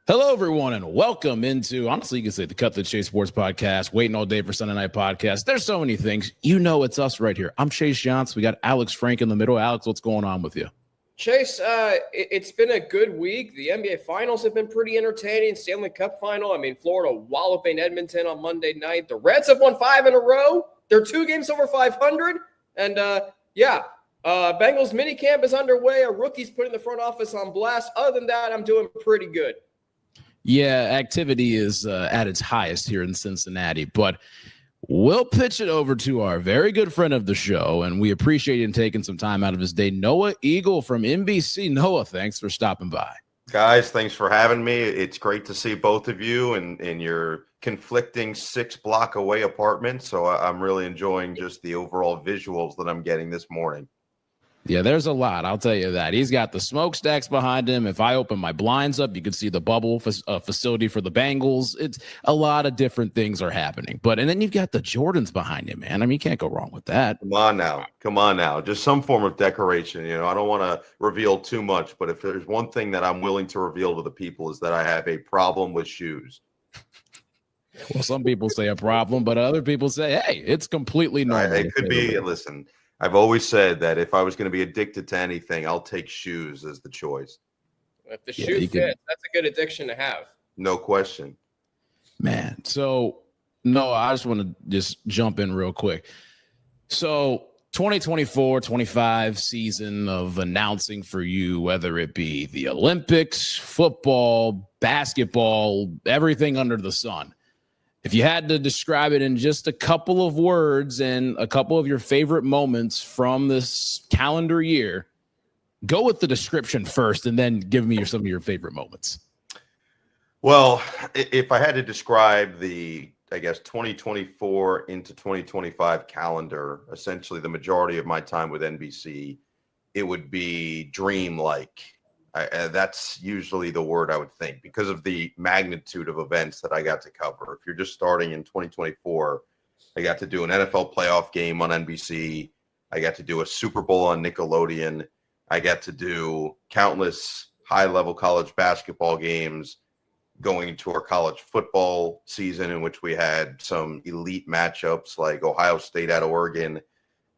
Hello, everyone, and welcome into, honestly, you can say the Cut the Chase Sports Podcast, waiting all day for Sunday Night Podcast. There's so many things. You know it's us right here. I'm Chase Younts. We got Alex Frank in the middle. Alex, what's going on with you? Chase, it's been a good week. The NBA Finals have been pretty entertaining. Stanley Cup Final. I mean, Florida walloping Edmonton on Monday night. The Reds have won 5 in a row. They're 2 games over 500. And, Bengals minicamp is underway. A rookie's putting the front office on blast. Other than that, I'm doing pretty good. Yeah, activity is at its highest here in Cincinnati, but we'll pitch it over to our very good friend of the show, and we appreciate him taking some time out of his day, Noah Eagle from NBC. Noah, thanks for stopping by. Guys, thanks for having me. It's great to see both of you in your conflicting 6-block-away apartments, so I'm really enjoying just the overall visuals that I'm getting this morning. Yeah, there's a lot. I'll tell you that. He's got the smokestacks behind him. If I open my blinds up, you can see the bubble facility for the Bengals. It's a lot of different things are happening. And then you've got the Jordans behind him, man. I mean, you can't go wrong with that. Come on now. Just some form of decoration. You know, I don't want to reveal too much, but if there's one thing that I'm willing to reveal to the people is that I have a problem with shoes. Well, some people say a problem, but other people say, hey, it's completely normal. It could be. Listen, I've always said that if I was going to be addicted to anything, I'll take shoes as the choice. If the shoe fits, that's a good addiction to have. No question. Man, so, no, I just want to just jump in real quick. So 2024-25 season of announcing for you, whether it be the Olympics, football, basketball, everything under the sun. If you had to describe it in just a couple of words and a couple of your favorite moments from this calendar year, go with the description first and then give me some of your favorite moments. Well, if I had to describe the, 2024 into 2025 calendar, essentially the majority of my time with NBC, it would be dream-like. That's usually the word I would think because of the magnitude of events that I got to cover. If you're just starting in 2024, I got to do an NFL playoff game on NBC. I got to do a Super Bowl on Nickelodeon. I got to do countless high-level college basketball games, going into our college football season in which we had some elite matchups like Ohio State at Oregon.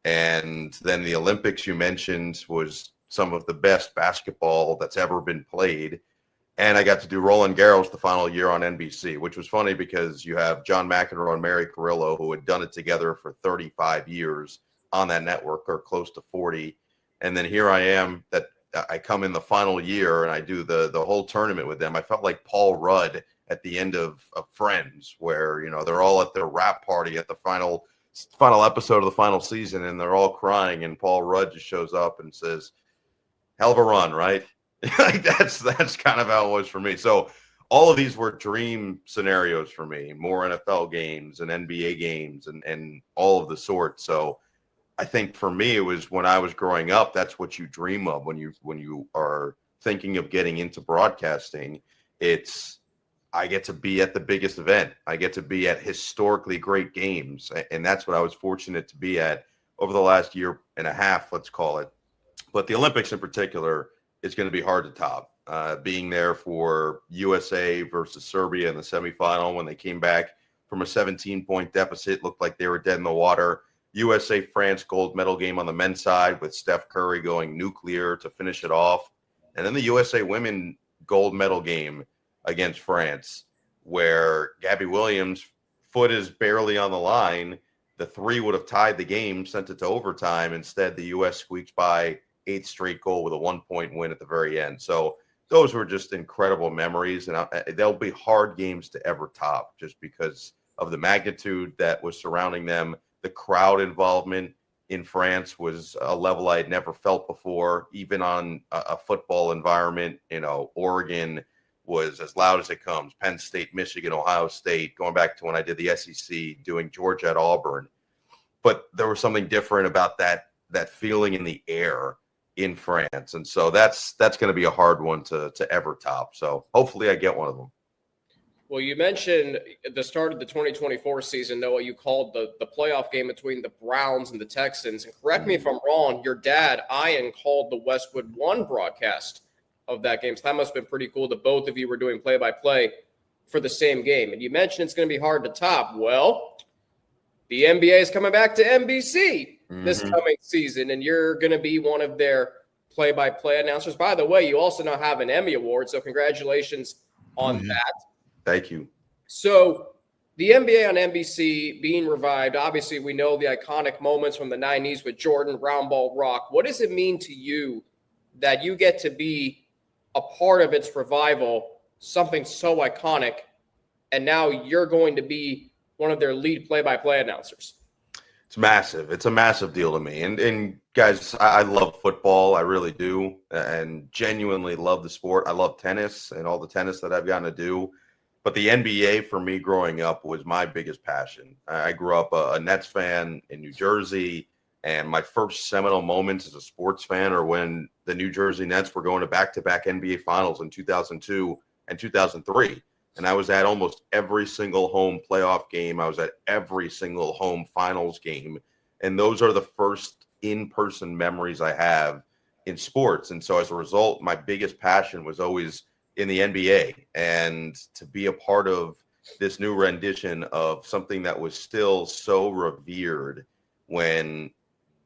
And then the Olympics you mentioned was some of the best basketball that's ever been played. And I got to do Roland Garros the final year on NBC, which was funny because you have John McEnroe and Mary Carrillo who had done it together for 35 years on that network, or close to 40. And then here I am, that I come in the final year and I do the whole tournament with them. I felt like Paul Rudd at the end of Friends, where, you know, they're all at their wrap party at the final episode of the final season and they're all crying. And Paul Rudd just shows up and says, hell of a run, right? Like that's kind of how it was for me. So all of these were dream scenarios for me, more NFL games and NBA games and all of the sorts. So I think for me, it was when I was growing up, that's what you dream of when you are thinking of getting into broadcasting. It's, I get to be at the biggest event. I get to be at historically great games. And that's what I was fortunate to be at over the last year and a half, let's call it. But the Olympics in particular is going to be hard to top. Being there for USA versus Serbia in the semifinal when they came back from a 17-point deficit, looked like they were dead in the water. USA-France gold medal game on the men's side with Steph Curry going nuclear to finish it off. And then the USA women gold medal game against France, where Gabby Williams' foot is barely on the line. The three would have tied the game, sent it to overtime. Instead, the U.S. squeaked by 8th straight goal with a 1-point win at the very end. So those were just incredible memories, and they'll be hard games to ever top just because of the magnitude that was surrounding them. The crowd involvement in France was a level I had never felt before, even on a football environment. You know, Oregon was as loud as it comes. Penn State, Michigan, Ohio State, going back to when I did the SEC, doing Georgia at Auburn. But there was something different about that feeling in the air in France. And so that's going to be a hard one to ever top. So hopefully I get one of them. Well, you mentioned at the start of the 2024 season, Noah, you called the playoff game between the Browns and the Texans. And correct me if I'm wrong, your dad, Ian, called the Westwood One broadcast of that game. So that must have been pretty cool that both of you were doing play-by-play for the same game. And you mentioned it's going to be hard to top. Well, the NBA is coming back to NBC this coming season, and you're going to be one of their play-by-play announcers. By the way, you also now have an Emmy Award, so congratulations on that. Thank you. So the NBA on NBC being revived, obviously we know the iconic moments from the 90s with Jordan, Round Ball Rock. What does it mean to you that you get to be a part of its revival, something so iconic, and now you're going to be one of their lead play-by-play announcers? It's massive. It's a massive deal to me. And guys, I love football. I really do, and genuinely love the sport. I love tennis and all the tennis that I've gotten to do. But the NBA for me growing up was my biggest passion. I grew up a Nets fan in New Jersey, and my first seminal moments as a sports fan are when the New Jersey Nets were going to back-to-back NBA Finals in 2002 and 2003. And I was at almost every single home playoff game. I was at every single home finals game. And those are the first in-person memories I have in sports. And so as a result, my biggest passion was always in the NBA. And to be a part of this new rendition of something that was still so revered when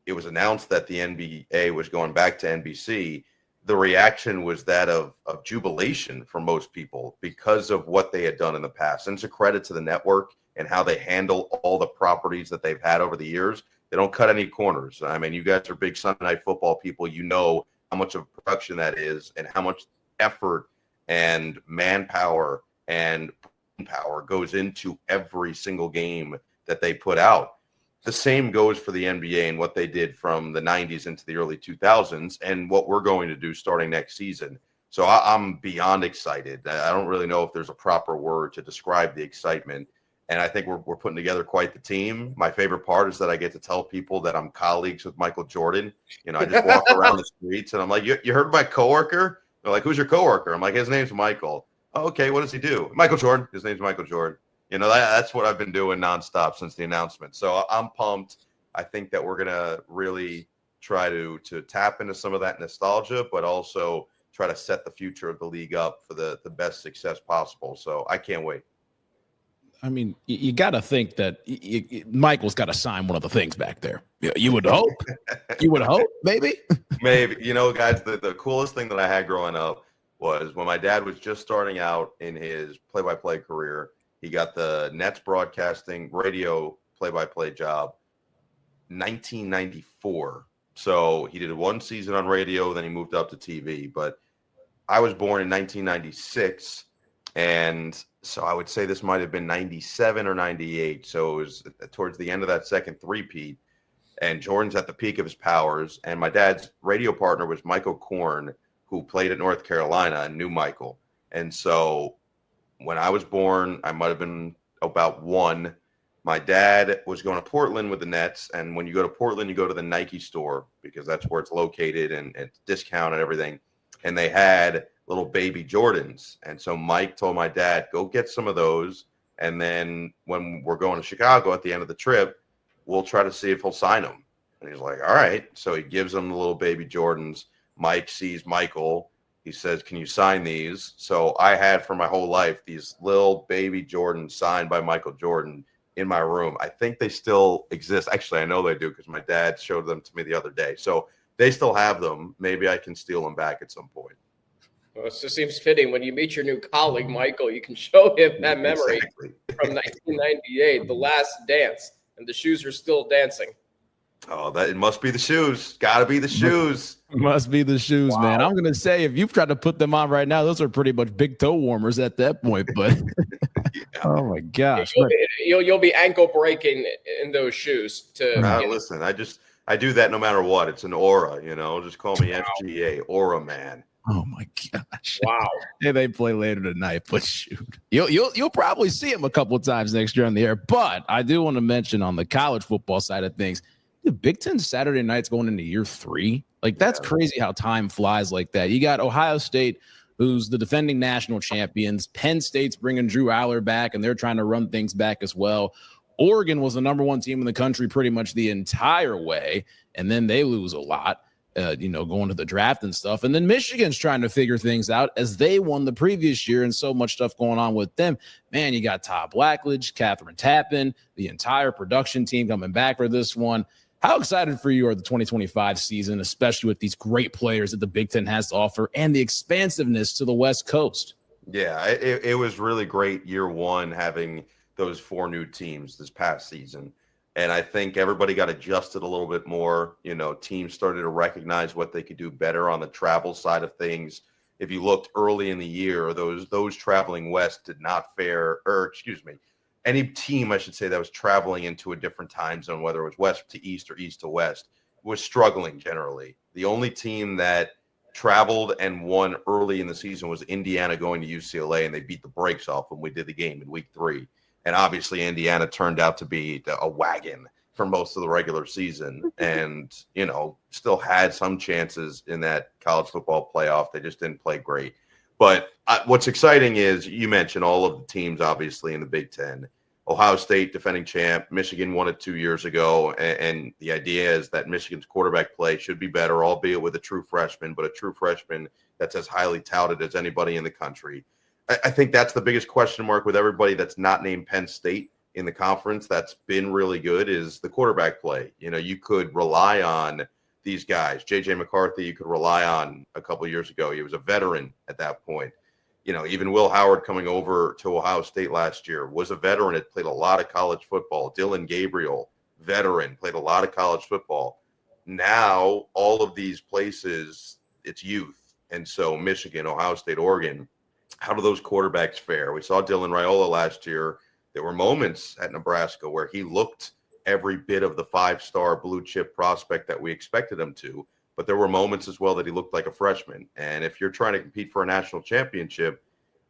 it was announced that the NBA was going back to NBC, the reaction was that of jubilation for most people because of what they had done in the past. And it's a credit to the network and how they handle all the properties that they've had over the years. They don't cut any corners. I mean, you guys are big Sunday Night Football people. You know how much of production that is and how much effort and manpower and power goes into every single game that they put out. The same goes for the NBA and what they did from the 90s into the early 2000s and what we're going to do starting next season. So I'm beyond excited. I don't really know if there's a proper word to describe the excitement. And I think we're putting together quite the team. My favorite part is that I get to tell people that I'm colleagues with Michael Jordan. You know, I just walk around the streets and I'm like, you heard my coworker? They're like, who's your coworker? I'm like, his name's Michael. Oh, okay, what does he do? Michael Jordan. His name's Michael Jordan. You know, that's what I've been doing nonstop since the announcement. So I'm pumped. I think that we're going to really try to tap into some of that nostalgia, but also try to set the future of the league up for the best success possible. So I can't wait. I mean, you got to think that Michael's got to sign one of the things back there. You would hope. You would hope, maybe. Maybe. You know, guys, the coolest thing that I had growing up was when my dad was just starting out in his play-by-play career. He got the Nets broadcasting radio play-by-play job 1994. So he did one season on radio, then he moved up to TV. But I was born in 1996, and so I would say this might have been 97 or 98. So it was towards the end of that second three-peat, and Jordan's at the peak of his powers. And my dad's radio partner was Michael Korn, who played at North Carolina and knew Michael. And so when I was born, I might have been about one. My dad was going to Portland with the Nets. And when you go to Portland, you go to the Nike store because that's where it's located and it's discount and everything. And they had little baby Jordans. And so Mike told my dad, go get some of those. And then when we're going to Chicago at the end of the trip, we'll try to see if he'll sign them. And he's like, all right. So he gives them the little baby Jordans. Mike sees Michael. He says, can you sign these? So I had for my whole life these little baby Jordans signed by Michael Jordan in my room. I think they still exist. Actually, I know they do because my dad showed them to me the other day. So they still have them. Maybe I can steal them back at some point. Well, it just seems fitting when you meet your new colleague, Michael, you can show him that memory from 1998, The Last Dance, and the shoes are still dancing. Oh, that it must be the shoes. Got to be the shoes. Must be the shoes, Wow. man. I'm going to say if you've tried to put them on right now, those are pretty much big toe warmers at that point. But oh my gosh, you'll be ankle breaking in those shoes. Listen, I do that no matter what. It's an aura, you know. Just call me FGA, Aura Man. Oh my gosh! Wow. Yeah, they play later tonight, but shoot, you'll probably see them a couple of times next year on the air. But I do want to mention on the college football side of things, the Big Ten Saturday nights going into year 3. Like that's crazy how time flies like that. You got Ohio State, who's the defending national champions. Penn State's bringing Drew Aller back, and they're trying to run things back as well. Oregon was the number 1 team in the country pretty much the entire way, and then they lose a lot. going to the draft and stuff. And then Michigan's trying to figure things out as they won the previous year, and so much stuff going on with them. Man, you got Todd Blackledge, Catherine Tappan, the entire production team coming back for this one. How excited for you are the 2025 season, especially with these great players that the Big Ten has to offer and the expansiveness to the West Coast? Yeah, it was really great year one having those 4 new teams this past season. And I think everybody got adjusted a little bit more. Teams started to recognize what they could do better on the travel side of things. If you looked early in the year, those traveling west did not fare, any team, I should say, that was traveling into a different time zone, whether it was west to east or east to west, was struggling generally. The only team that traveled and won early in the season was Indiana going to UCLA, and they beat the brakes off when we did the game in week 3. And obviously Indiana turned out to be a wagon for most of the regular season and, still had some chances in that college football playoff. They just didn't play great. But what's exciting is you mentioned all of the teams, obviously, in the Big Ten. Ohio State, defending champ. Michigan won it 2 years ago. And the idea is that Michigan's quarterback play should be better, albeit with a true freshman, but a true freshman that's as highly touted as anybody in the country. I think that's the biggest question mark with everybody that's not named Penn State in the conference that's been really good is the quarterback play. You could rely on these guys. J.J. McCarthy, you could rely on a couple of years ago. He was a veteran at that point. Even Will Howard coming over to Ohio State last year was a veteran. Had played a lot of college football. Dylan Gabriel, veteran, played a lot of college football. Now, all of these places, it's youth. And so Michigan, Ohio State, Oregon, how do those quarterbacks fare? We saw Dylan Raiola last year. There were moments at Nebraska where he looked every bit of the 5-star blue chip prospect that we expected him to. But there were moments as well that he looked like a freshman. And if you're trying to compete for a national championship,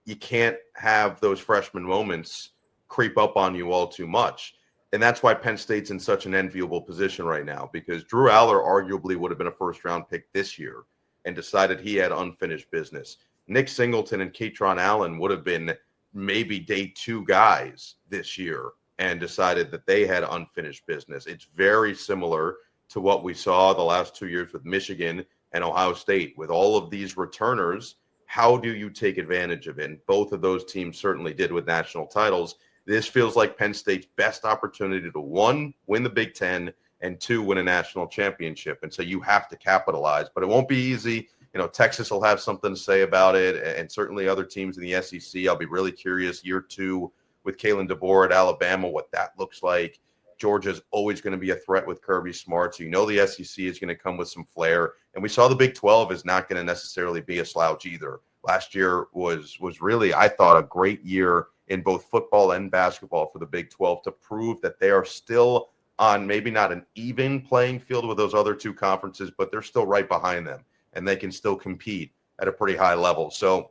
you can't have those freshman moments creep up on you all too much. And that's why Penn State's in such an enviable position right now, because Drew Aller arguably would have been a first-round pick this year and decided he had unfinished business. Nick Singleton and Katron Allen would have been maybe day 2 guys this year and decided that they had unfinished business. It's very similar to what we saw the last 2 years with Michigan and Ohio State. With all of these returners, how do you take advantage of it? And both of those teams certainly did with national titles. This feels like Penn State's best opportunity to, 1, win the Big Ten, and 2, win a national championship. And so you have to capitalize, but it won't be easy. Texas will have something to say about it, and certainly other teams in the SEC. I'll be really curious year 2 with Kalen DeBoer at Alabama, what that looks like. Georgia's always going to be a threat with Kirby Smart. So the SEC is going to come with some flair. And we saw the Big 12 is not going to necessarily be a slouch either. Last year was really, I thought, a great year in both football and basketball for the Big 12 to prove that they are still on maybe not an even playing field with those other 2 conferences, but they're still right behind them. And they can still compete at a pretty high level. So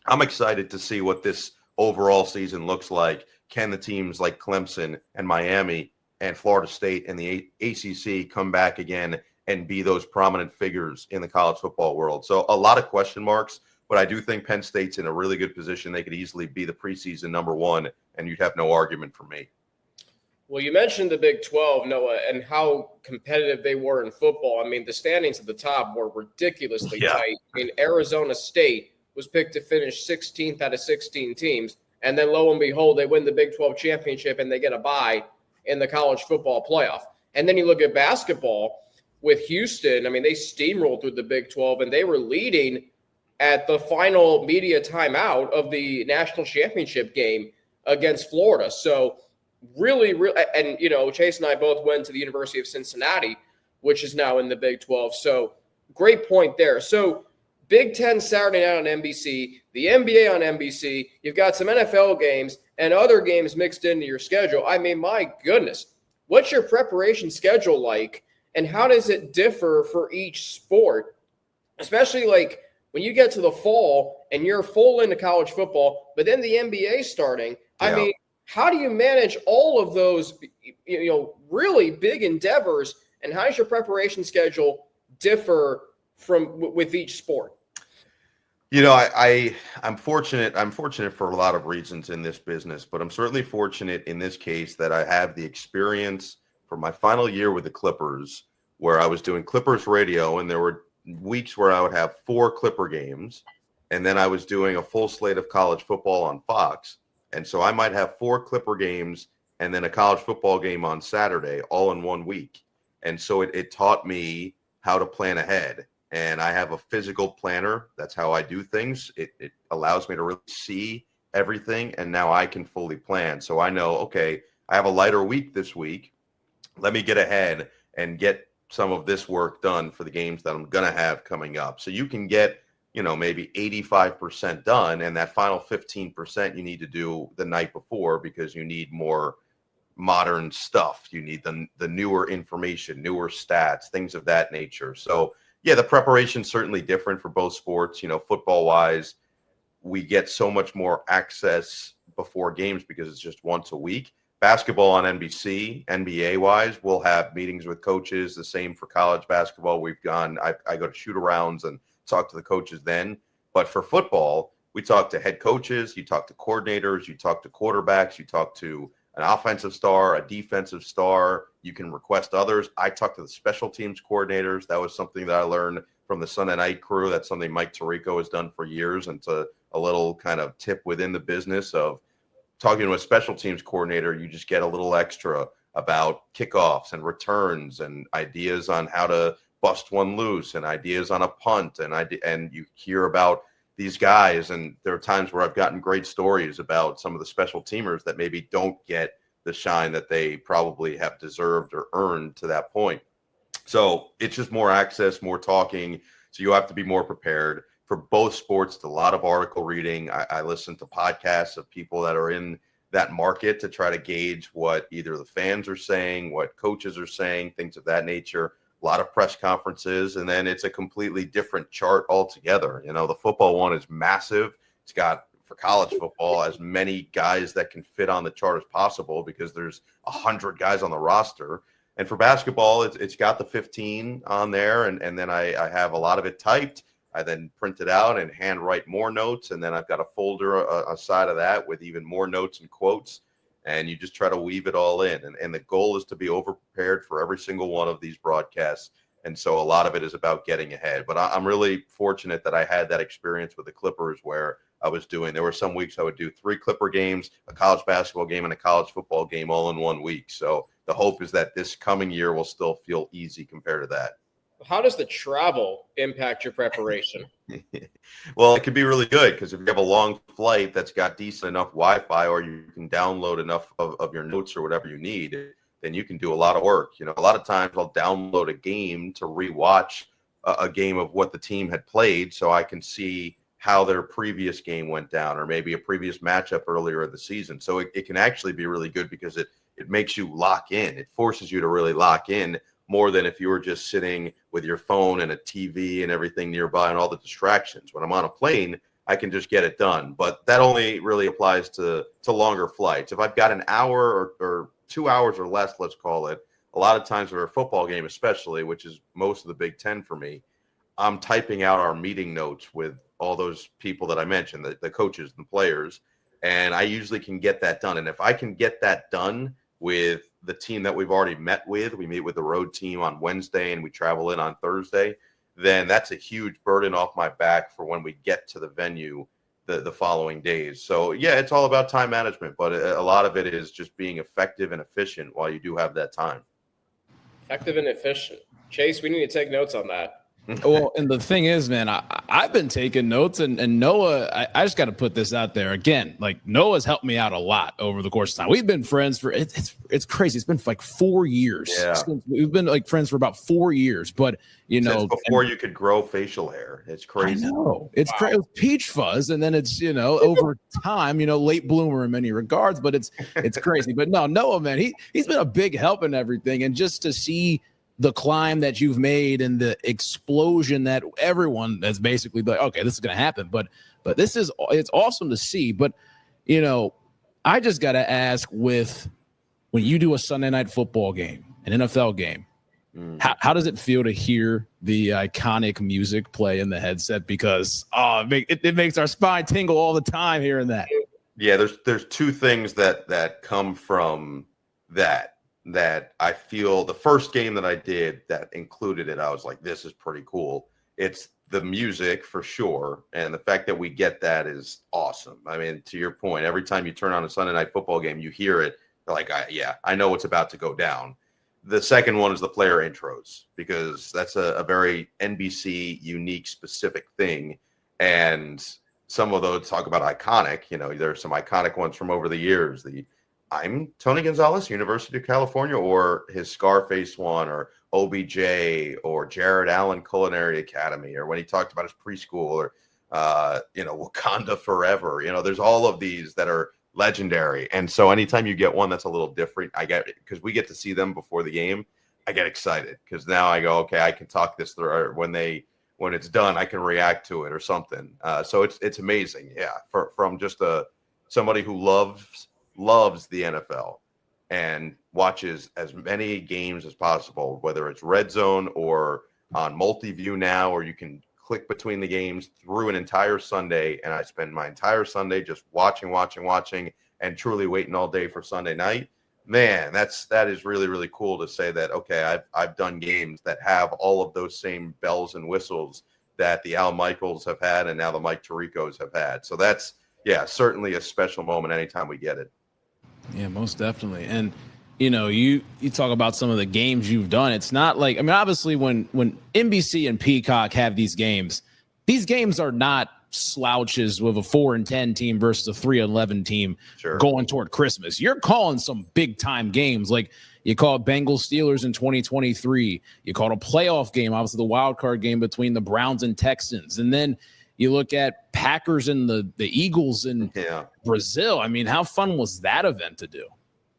I'm excited to see what this overall season looks like. Can the teams like Clemson and Miami and Florida State and the ACC come back again and be those prominent figures in the college football world? So a lot of question marks, but I do think Penn State's in a really good position. They could easily be the preseason number 1, and you'd have no argument from me. Well, you mentioned the Big 12, Noah, and how competitive they were in football. I mean, the standings at the top were ridiculously tight. I mean, Arizona State was picked to finish 16th out of 16 teams, and then lo and behold, they win the Big 12 championship and they get a bye in the college football playoff. And then you look at basketball with Houston. I mean, they steamrolled through the Big 12, and they were leading at the final media timeout of the national championship game against Florida. So really, and Chase and I both went to the University of Cincinnati, which is now in the Big 12. So great point there. So Big 10 Saturday night on NBC, the NBA on NBC, you've got some NFL games and other games mixed into your schedule. I mean, my goodness, what's your preparation schedule like, and how does it differ for each sport? Especially like when you get to the fall and you're full into college football, but then the NBA starting. I mean, how do you manage all of those, really big endeavors, and how does your preparation schedule differ with each sport? I'm fortunate. I'm fortunate for a lot of reasons in this business, but I'm certainly fortunate in this case that I have the experience for my final year with the Clippers where I was doing Clippers radio, and there were weeks where I would have 4 Clipper games, and then I was doing a full slate of college football on Fox. And so I might have 4 Clipper games and then a college football game on Saturday, all in one week. And so it taught me how to plan ahead. And I have a physical planner. That's how I do things. It allows me to really see everything, and now I can fully plan. So I know, okay, I have a lighter week this week. Let me get ahead and get some of this work done for the games that I'm going to have coming up. So you can get, maybe 85% done, and that final 15% you need to do the night before because you need more modern stuff. You need the newer information, newer stats, things of that nature. So yeah, the preparation's certainly different for both sports. Football wise, we get so much more access before games because it's just once a week. Basketball on NBC, NBA wise, we'll have meetings with coaches. The same for college basketball. I go to shoot arounds and talk to the coaches then. But for football, we talk to head coaches, you talk to coordinators, you talk to quarterbacks, you talk to an offensive star, a defensive star. You can request others. I talk to the special teams coordinators. That was something that I learned from the Sunday Night Crew. That's something Mike Tirico has done for years. And it's a little kind of tip within the business of talking to a special teams coordinator. You just get a little extra about kickoffs and returns and ideas on how to bust one loose and ideas on a punt. And you hear about these guys, and there are times where I've gotten great stories about some of the special teamers that maybe don't get the shine that they probably have deserved or earned to that point. So it's just more access, more talking. So you have to be more prepared. For both sports, it's a lot of article reading. I listen to podcasts of people that are in that market to try to gauge what either the fans are saying, what coaches are saying, things of that nature. A lot of press conferences, and then it's a completely different chart altogether. The football one is massive. It's got, for college football, as many guys that can fit on the chart as possible because there's 100 guys on the roster. And for basketball, it's got the 15 on there, and then I have a lot of it typed. I then print it out and handwrite more notes, and then I've got a folder aside of that with even more notes and quotes. And you just try to weave it all in. And the goal is to be over-prepared for every single one of these broadcasts. And so a lot of it is about getting ahead. But I'm really fortunate that I had that experience with the Clippers where there were some weeks I would do 3 Clipper games, a college basketball game, and a college football game all in one week. So the hope is that this coming year will still feel easy compared to that. How does the travel impact your preparation? Well, it can be really good because if you have a long flight that's got decent enough Wi-Fi, or you can download enough of your notes or whatever you need, then you can do a lot of work. A lot of times I'll download a game to rewatch a game of what the team had played so I can see how their previous game went down or maybe a previous matchup earlier in the season. So it can actually be really good because it makes you lock in. It forces you to really lock in more than if you were just sitting with your phone and a TV and everything nearby and all the distractions. When I'm on a plane, I can just get it done. But that only really applies to longer flights. If I've got an hour or 2 hours or less, let's call it, a lot of times for a football game especially, which is most of the Big Ten for me, I'm typing out our meeting notes with all those people that I mentioned, the coaches and players, and I usually can get that done. And if I can get that done with the team that we've already met with, we meet with the road team on Wednesday and we travel in on Thursday, then that's a huge burden off my back for when we get to the venue the following days. So yeah, it's all about time management, but a lot of it is just being effective and efficient while you do have that time. Effective and efficient. Chase, we need to take notes on that. Well, and the thing is, man, I've been taking notes, and Noah, I just got to put this out there again. Like, Noah's helped me out a lot over the course of time. We've been friends for it's crazy. It's been like 4 years. Yeah. We've been like friends for about 4 years, but Since before you could grow facial hair. It's crazy. I know. It's crazy. It was peach fuzz, and then it's over time, late bloomer in many regards, but it's crazy. But no, Noah, man, he's been a big help in everything, and just to see the climb that you've made and the explosion that everyone that's basically like, okay, this is going to happen. But it's awesome to see. But, I just got to ask, when you do a Sunday night football game, an NFL game, how does it feel to hear the iconic music play in the headset? Because it makes our spine tingle all the time hearing that. Yeah, there's 2 things that come from that. that I feel the first game that I did that included it, I was like, this is pretty cool. It's the music for sure. And the fact that we get that is awesome. I mean, to your point, every time you turn on a Sunday night football game, you hear it. You're like, I know what's about to go down. The second one is the player intros, because that's a very NBC unique, specific thing. And some of those talk about iconic, there are some iconic ones from over the years. I'm Tony Gonzalez, University of California, or his Scarface one, or OBJ, or Jared Allen Culinary Academy, or when he talked about his preschool, or Wakanda Forever. There's all of these that are legendary. And so anytime you get one that's a little different, I get it, because we get to see them before the game. I get excited because now I go, okay, I can talk this through, or when it's done, I can react to it or something. So it's amazing. Yeah. From just somebody who loves the NFL and watches as many games as possible, whether it's Red Zone or on multi-view now, or you can click between the games through an entire Sunday. And I spend my entire Sunday just watching, and truly waiting all day for Sunday night. Man, that is really, really cool to say that, okay, I've done games that have all of those same bells and whistles that the Al Michaels have had and now the Mike Tiricos have had. So that's, certainly a special moment anytime we get it. Yeah, most definitely. And, you talk about some of the games you've done. It's not like, obviously when NBC and Peacock have these games are not slouches with a 4-10 team versus a 3-11 team going toward Christmas. You're calling some big time games. Like you called Bengals Steelers in 2023. You called a playoff game, obviously the wild card game between the Browns and Texans. And then you look at Packers and the Eagles in Brazil. How fun was that event to do?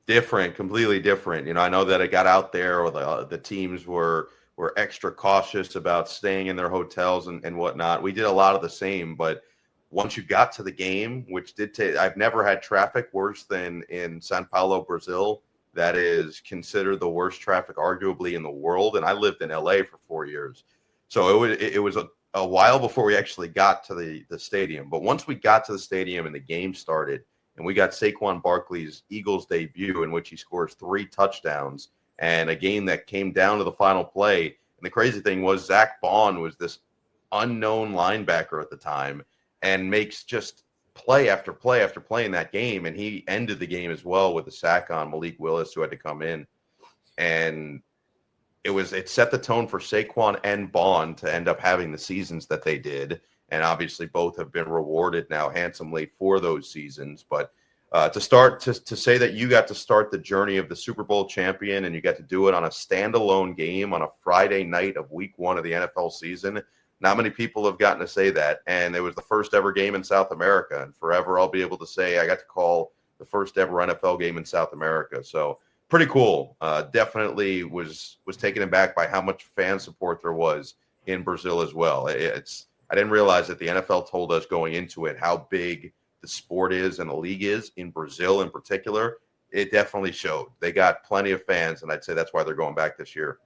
Different, completely different. I know that it got out there, or the teams were extra cautious about staying in their hotels and whatnot. We did a lot of the same, but once you got to the game, which did take, I've never had traffic worse than in Sao Paulo, Brazil. That is considered the worst traffic arguably in the world. And I lived in LA for 4 years. So it was a while before we actually got to the stadium. But once we got to the stadium and the game started, and we got Saquon Barkley's Eagles debut, in which he scores 3 touchdowns, and a game that came down to the final play. And the crazy thing was Zach Bond was this unknown linebacker at the time and makes just play after play after play in that game. And he ended the game as well with a sack on Malik Willis, who had to come in. And it set the tone for Saquon and Bond to end up having the seasons that they did. And obviously both have been rewarded now handsomely for those seasons. But to say that you got to start the journey of the Super Bowl champion, and you got to do it on a standalone game on a Friday night of week 1 of the NFL season, not many people have gotten to say that. And it was the first ever game in South America. And forever I'll be able to say I got to call the first ever NFL game in South America. So pretty cool. Definitely was taken aback by how much fan support there was in Brazil as well. I didn't realize that the NFL told us going into it how big the sport is and the league is in Brazil in particular. It definitely showed. They got plenty of fans, and I'd say that's why they're going back this year.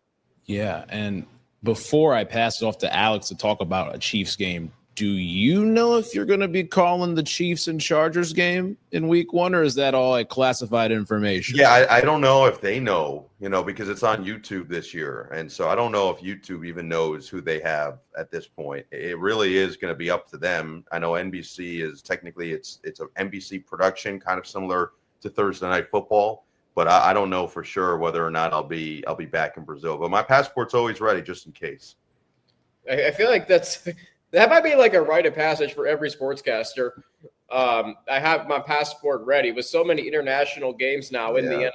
Yeah, and before I pass it off to Alex to talk about a Chiefs game, do you know if you're going to be calling the Chiefs and Chargers game in week 1, or is that all like classified information? Yeah, I don't know if they know, because it's on YouTube this year. And so I don't know if YouTube even knows who they have at this point. It really is going to be up to them. I know NBC is technically it's an NBC production, kind of similar to Thursday Night Football. But I don't know for sure whether or not I'll be back in Brazil. But my passport's always ready just in case. I feel like that might be like a rite of passage for every sportscaster. I have my passport ready with so many international games now in the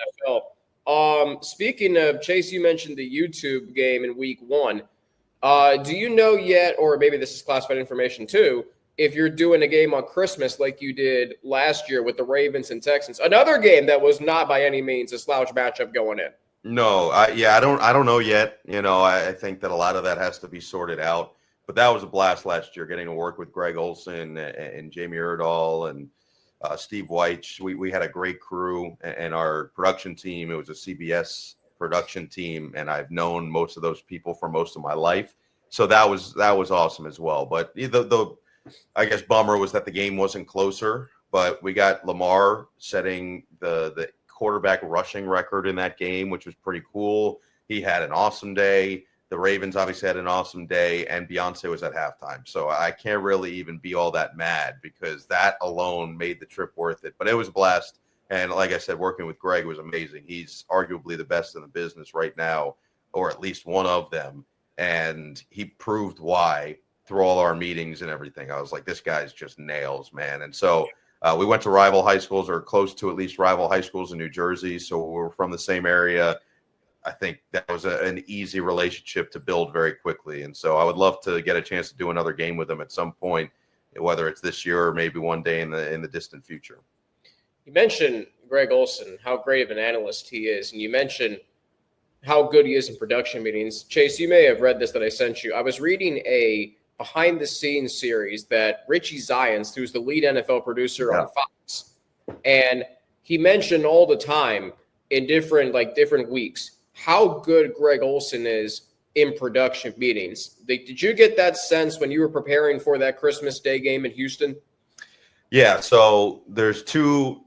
NFL. Speaking of, Chase, you mentioned the YouTube game in week 1. Do you know yet, or maybe this is classified information too, if you're doing a game on Christmas like you did last year with the Ravens and Texans? Another game that was not by any means a slouch matchup going in. No, I don't know yet. I think that a lot of that has to be sorted out. But that was a blast last year, getting to work with Greg Olson and Jamie Erdahl and Steve Weich. We had a great crew, and our production team, it was a CBS production team, and I've known most of those people for most of my life. So that was awesome as well. But the I guess bummer was that the game wasn't closer, but we got Lamar setting the quarterback rushing record in that game, which was pretty cool. He had an awesome day. The Ravens obviously had an awesome day, and Beyonce was at halftime. So I can't really even be all that mad because that alone made the trip worth it. But it was a blast. And like I said, working with Greg was amazing. He's arguably the best in the business right now, or at least one of them. And he proved why through all our meetings and everything. I was like, this guy's just nails, man. And so we went to rival high schools, or close to at least rival high schools in New Jersey. So we're from the same area. I think that was an easy relationship to build very quickly. And so I would love to get a chance to do another game with him at some point, whether it's this year or maybe one day in the distant future. You mentioned Greg Olson, how great of an analyst he is. And you mentioned how good he is in production meetings. Chase, you may have read this that I sent you. I was reading a behind-the-scenes series that Richie Zions, who's the lead NFL producer on Fox, and he mentioned all the time in different weeks how good Greg Olson is in production meetings. Did you get that sense when you were preparing for that Christmas Day game in Houston? Yeah, so there's two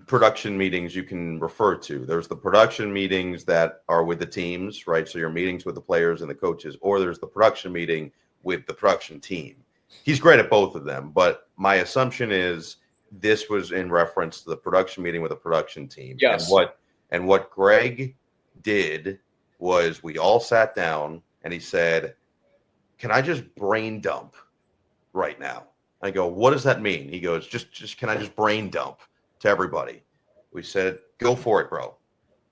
production meetings you can refer to. There's the production meetings that are with the teams, right? So your meetings with the players and the coaches, or there's the production meeting with the production team. He's great at both of them, but my assumption is this was in reference to the production meeting with the production team. Yes. And what Greg did was we all sat down and he said, "Can I just brain dump right now?" I go, "What does that mean?" He goes, just can I just brain dump to everybody?" We said, "Go for it, bro."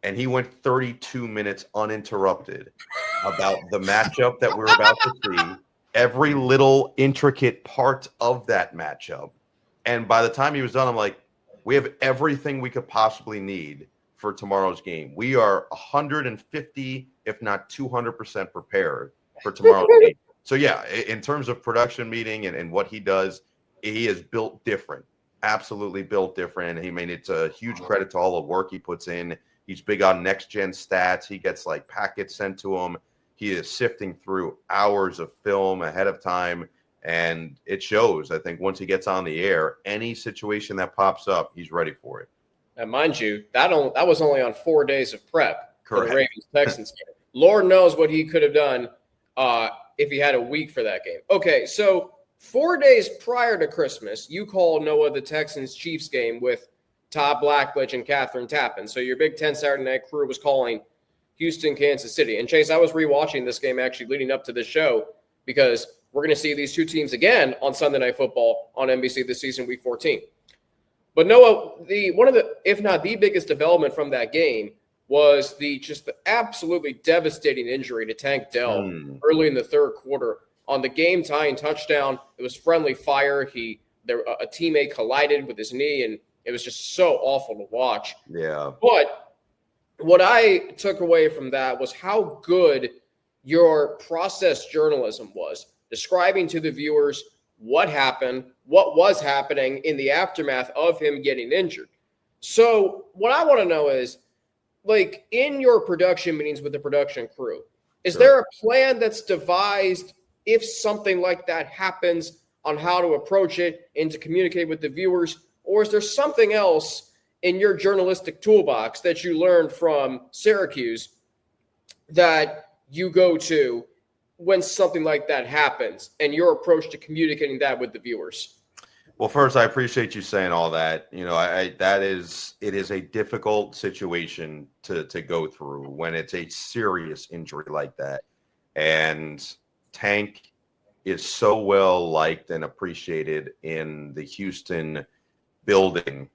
And he went 32 minutes uninterrupted about the matchup that we're about to see, every little intricate part of that matchup. And by the time he was done, I'm like, we have everything we could possibly need for tomorrow's game. We are 150, if not 200% prepared for tomorrow's game. So yeah, in terms of production meeting and what he does, he is built different, absolutely built different. I mean, it's a huge credit to all the work he puts in. He's big on next gen stats. He gets like packets sent to him. He is sifting through hours of film ahead of time, and it shows. I think once he gets on the air, any situation that pops up, he's ready for it. And mind you, that was only on 4 days of prep for Correct. the Ravens-Texans game. Lord knows what he could have done if he had a week for that game. Okay, so 4 days prior to Christmas, you call Noah the Texans-Chiefs game with Todd Blackledge and Catherine Tappan. So your Big Ten Saturday Night crew was calling Houston, Kansas City. And Chase, I was rewatching this game actually leading up to this show because we're going to see these two teams again on Sunday Night Football on NBC this season, Week 14. But Noah, one of the, if not the biggest development from that game was the absolutely devastating injury to Tank Dell early in the third quarter on the game-tying touchdown. It was friendly fire. A teammate collided with his knee, and it was just so awful to watch. Yeah. But what I took away from that was how good your process journalism was, describing to the viewers what happened, what was happening in the aftermath of him getting injured. So what I want to know is, like, in your production meetings with the production crew, is there a plan that's devised if something like that happens on how to approach it and to communicate with the viewers? Or is there something else in your journalistic toolbox that you learned from Syracuse that you go to when something like that happens and your approach to communicating that with the viewers? Well, first, I appreciate you saying all that. You know, it is a difficult situation to go through when it's a serious injury like that. And Tank is so well liked and appreciated in the Houston building.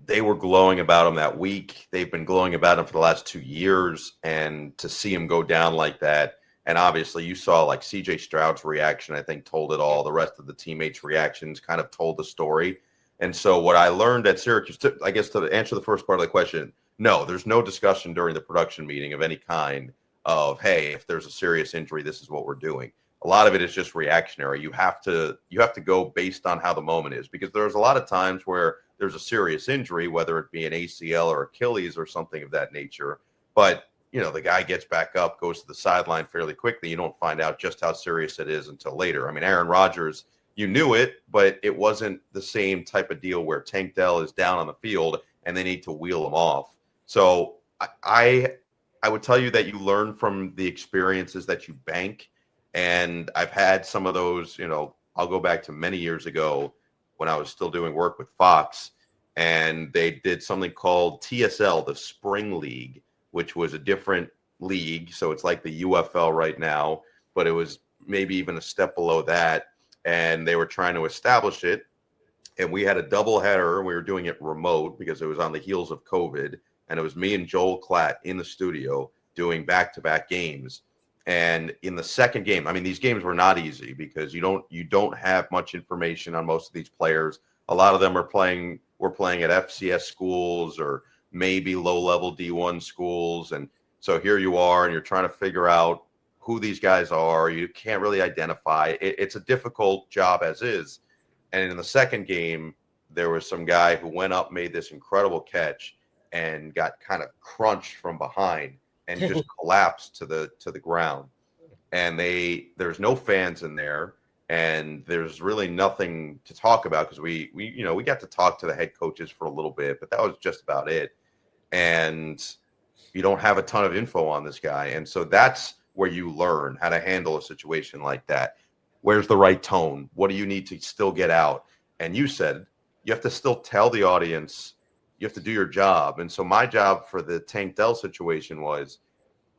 They were glowing about him that week. They've been glowing about him for the last 2 years. And to see him go down like that, and obviously you saw like CJ Stroud's reaction, I think, told it all. The rest of the teammates' reactions kind of told the story. And so what I learned at Syracuse, I guess to answer the first part of the question, no, there's no discussion during the production meeting of any kind of, hey, if there's a serious injury, this is what we're doing. A lot of it is just reactionary. You have to go based on how the moment is, because there's a lot of times where there's a serious injury, whether it be an ACL or Achilles or something of that nature. But, you know, the guy gets back up, goes to the sideline fairly quickly. You don't find out just how serious it is until later. I mean, Aaron Rodgers, you knew it, but it wasn't the same type of deal where Tank Dell is down on the field and they need to wheel them off. So I would tell you that you learn from the experiences that you bank. And I've had some of those, I'll go back to many years ago when I was still doing work with Fox, and they did something called TSL, the Spring League, which was a different league. So it's like the UFL right now, but it was maybe even a step below that. And they were trying to establish it. And we had a doubleheader. We were doing it remote because it was on the heels of COVID. And it was me and Joel Klatt in the studio doing back-to-back games. And in the second game, I mean, these games were not easy because you don't have much information on most of these players. A lot of them were playing at FCS schools or maybe low-level D1 schools. And so here you are, and you're trying to figure out who these guys are. You can't really identify. It's a difficult job as is. And in the second game, there was some guy who went up, made this incredible catch, and got kind of crunched from behind and just collapsed to the ground. And there's no fans in there, and there's really nothing to talk about because we got to talk to the head coaches for a little bit, but that was just about it. And you don't have a ton of info on this guy. And so that's where you learn how to handle a situation like that. Where's the right tone? What do you need to still get out? And you said you have to still tell the audience, you have to do your job. And so my job for the Tank Dell situation was,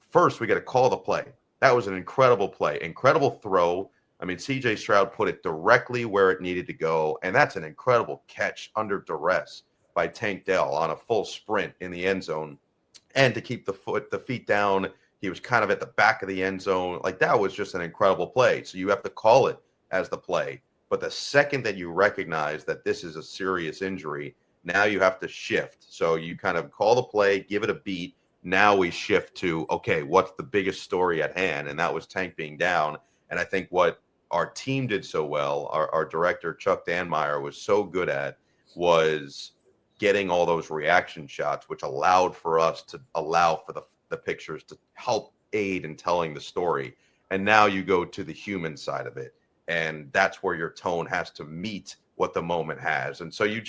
first, we got to call the play. That was an incredible play, incredible throw. I mean, CJ Stroud put it directly where it needed to go. And that's an incredible catch under duress by Tank Dell on a full sprint in the end zone. And to keep the feet down, he was kind of at the back of the end zone. Like, that was just an incredible play. So you have to call it as the play. But the second that you recognize that this is a serious injury, now you have to shift. So you kind of call the play, give it a beat. Now we shift to, okay, what's the biggest story at hand? And that was Tank being down. And I think what our team did so well, our director, Chuck Danmeyer, was so good at was getting all those reaction shots, which allowed for us to allow for the pictures to help aid in telling the story. And now you go to the human side of it. And that's where your tone has to meet what the moment has. And so you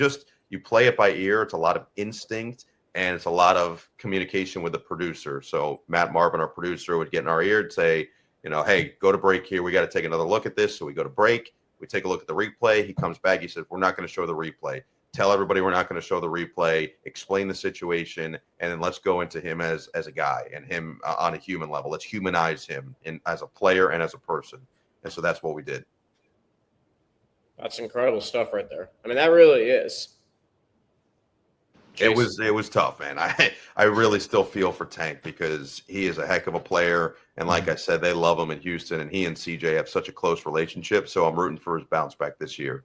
play it by ear. It's a lot of instinct, and it's a lot of communication with the producer. So Matt Marvin, our producer, would get in our ear and say, hey, go to break here. We got to take another look at this. So we go to break. We take a look at the replay. He comes back. He says, we're not going to show the replay. Tell everybody we're not going to show the replay. Explain the situation, and then let's go into him as a guy and him on a human level. Let's humanize him as a player and as a person. And so that's what we did. That's incredible stuff right there. I mean, that really is. Jason. It was tough, man. I really still feel for Tank because he is a heck of a player. And like I said, they love him in Houston, and he and CJ have such a close relationship. So I'm rooting for his bounce back this year.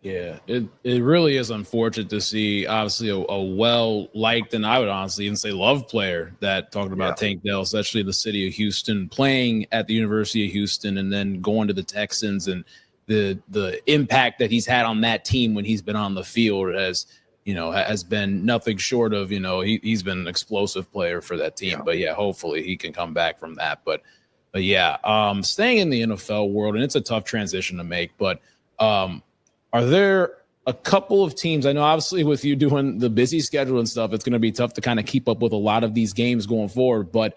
Yeah, it really is unfortunate to see, obviously, a well-liked, and I would honestly even say loved player that talking about Tank Dell, especially the city of Houston, playing at the University of Houston and then going to the Texans, and the impact that he's had on that team when he's been on the field has been nothing short of, he's been an explosive player for that team. But yeah, hopefully he can come back from that. But yeah, staying in the NFL world, and it's a tough transition to make, but are there a couple of teams? I know obviously with you doing the busy schedule and stuff, it's going to be tough to kind of keep up with a lot of these games going forward, but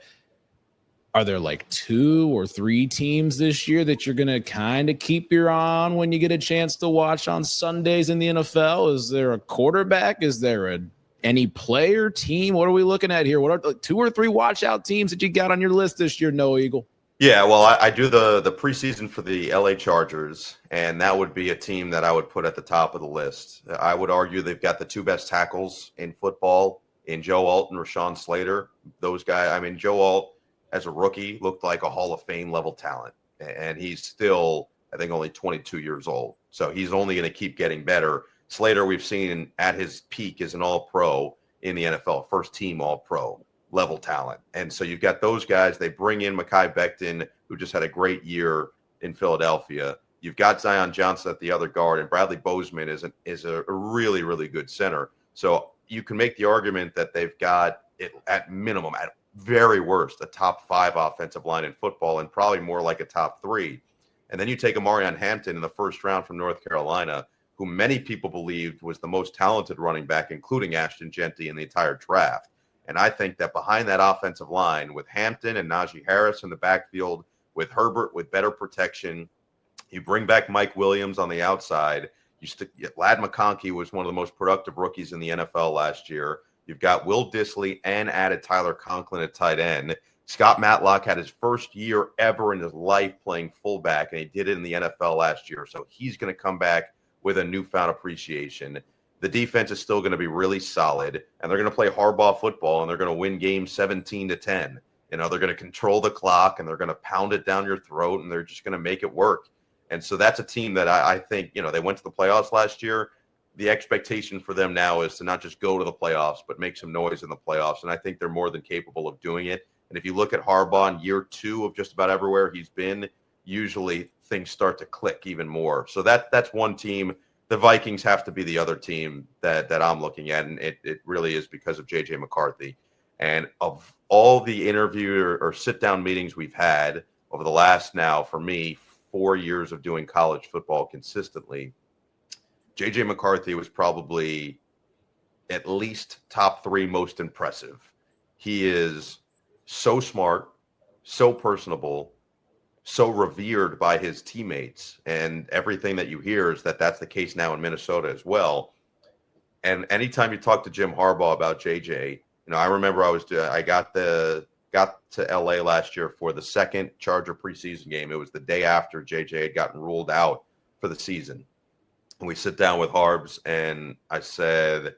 are there like 2 or 3 teams this year that you're going to kind of keep your eye on when you get a chance to watch on Sundays in the NFL? Is there a quarterback? Is there any player team? What are we looking at here? What are 2 or 3 watch out teams that you got on your list this year, Noah Eagle? Yeah, well, I do the preseason for the LA Chargers, and that would be a team that I would put at the top of the list. I would argue they've got the 2 best tackles in football in Joe Alt and Rashawn Slater. Those guys, I mean, Joe Alt as a rookie looked like a Hall of Fame level talent, and he's still, I think, only 22 years old. So he's only going to keep getting better. Slater, we've seen at his peak as an all-pro in the NFL, first team all-pro level talent. And so you've got those guys. They bring in Mekhi Becton, who just had a great year in Philadelphia. You've got Zion Johnson at the other guard, and Bradley Bozeman is a really, really good center. So you can make the argument that they've got it at minimum, at very worst, a top 5 offensive line in football, and probably more like a top 3. And then you take Amarion Hampton in the first round from North Carolina, who many people believed was the most talented running back, including Ashton Genty in the entire draft. And I think that behind that offensive line with Hampton and Najee Harris in the backfield, with Herbert with better protection, you bring back Mike Williams on the outside. Lad McConkey was one of the most productive rookies in the NFL last year. You've got Will Dissly and added Tyler Conklin at tight end. Scott Matlock had his first year ever in his life playing fullback, and he did it in the NFL last year. So he's going to come back with a newfound appreciation. The defense is still going to be really solid, and they're going to play hardball football, and they're going to win games 17-10. They're going to control the clock, and they're going to pound it down your throat, and they're just going to make it work. And so that's a team that I think, they went to the playoffs last year. The expectation for them now is to not just go to the playoffs, but make some noise in the playoffs. And I think they're more than capable of doing it. And if you look at Harbaugh in year 2 of just about everywhere he's been, usually things start to click even more. So that's one team. The Vikings have to be the other team that I'm looking at. And it really is because of J.J. McCarthy. And of all the interview or sit-down meetings we've had over the last now, for me, 4 years of doing college football consistently, J.J. McCarthy was probably at least top 3 most impressive. He is so smart, so personable, so revered by his teammates. And everything that you hear is that that's the case now in Minnesota as well. And anytime you talk to Jim Harbaugh about JJ, I remember I got to LA last year for the second Charger preseason game. It was the day after JJ had gotten ruled out for the season. And we sit down with Harbs, and I said,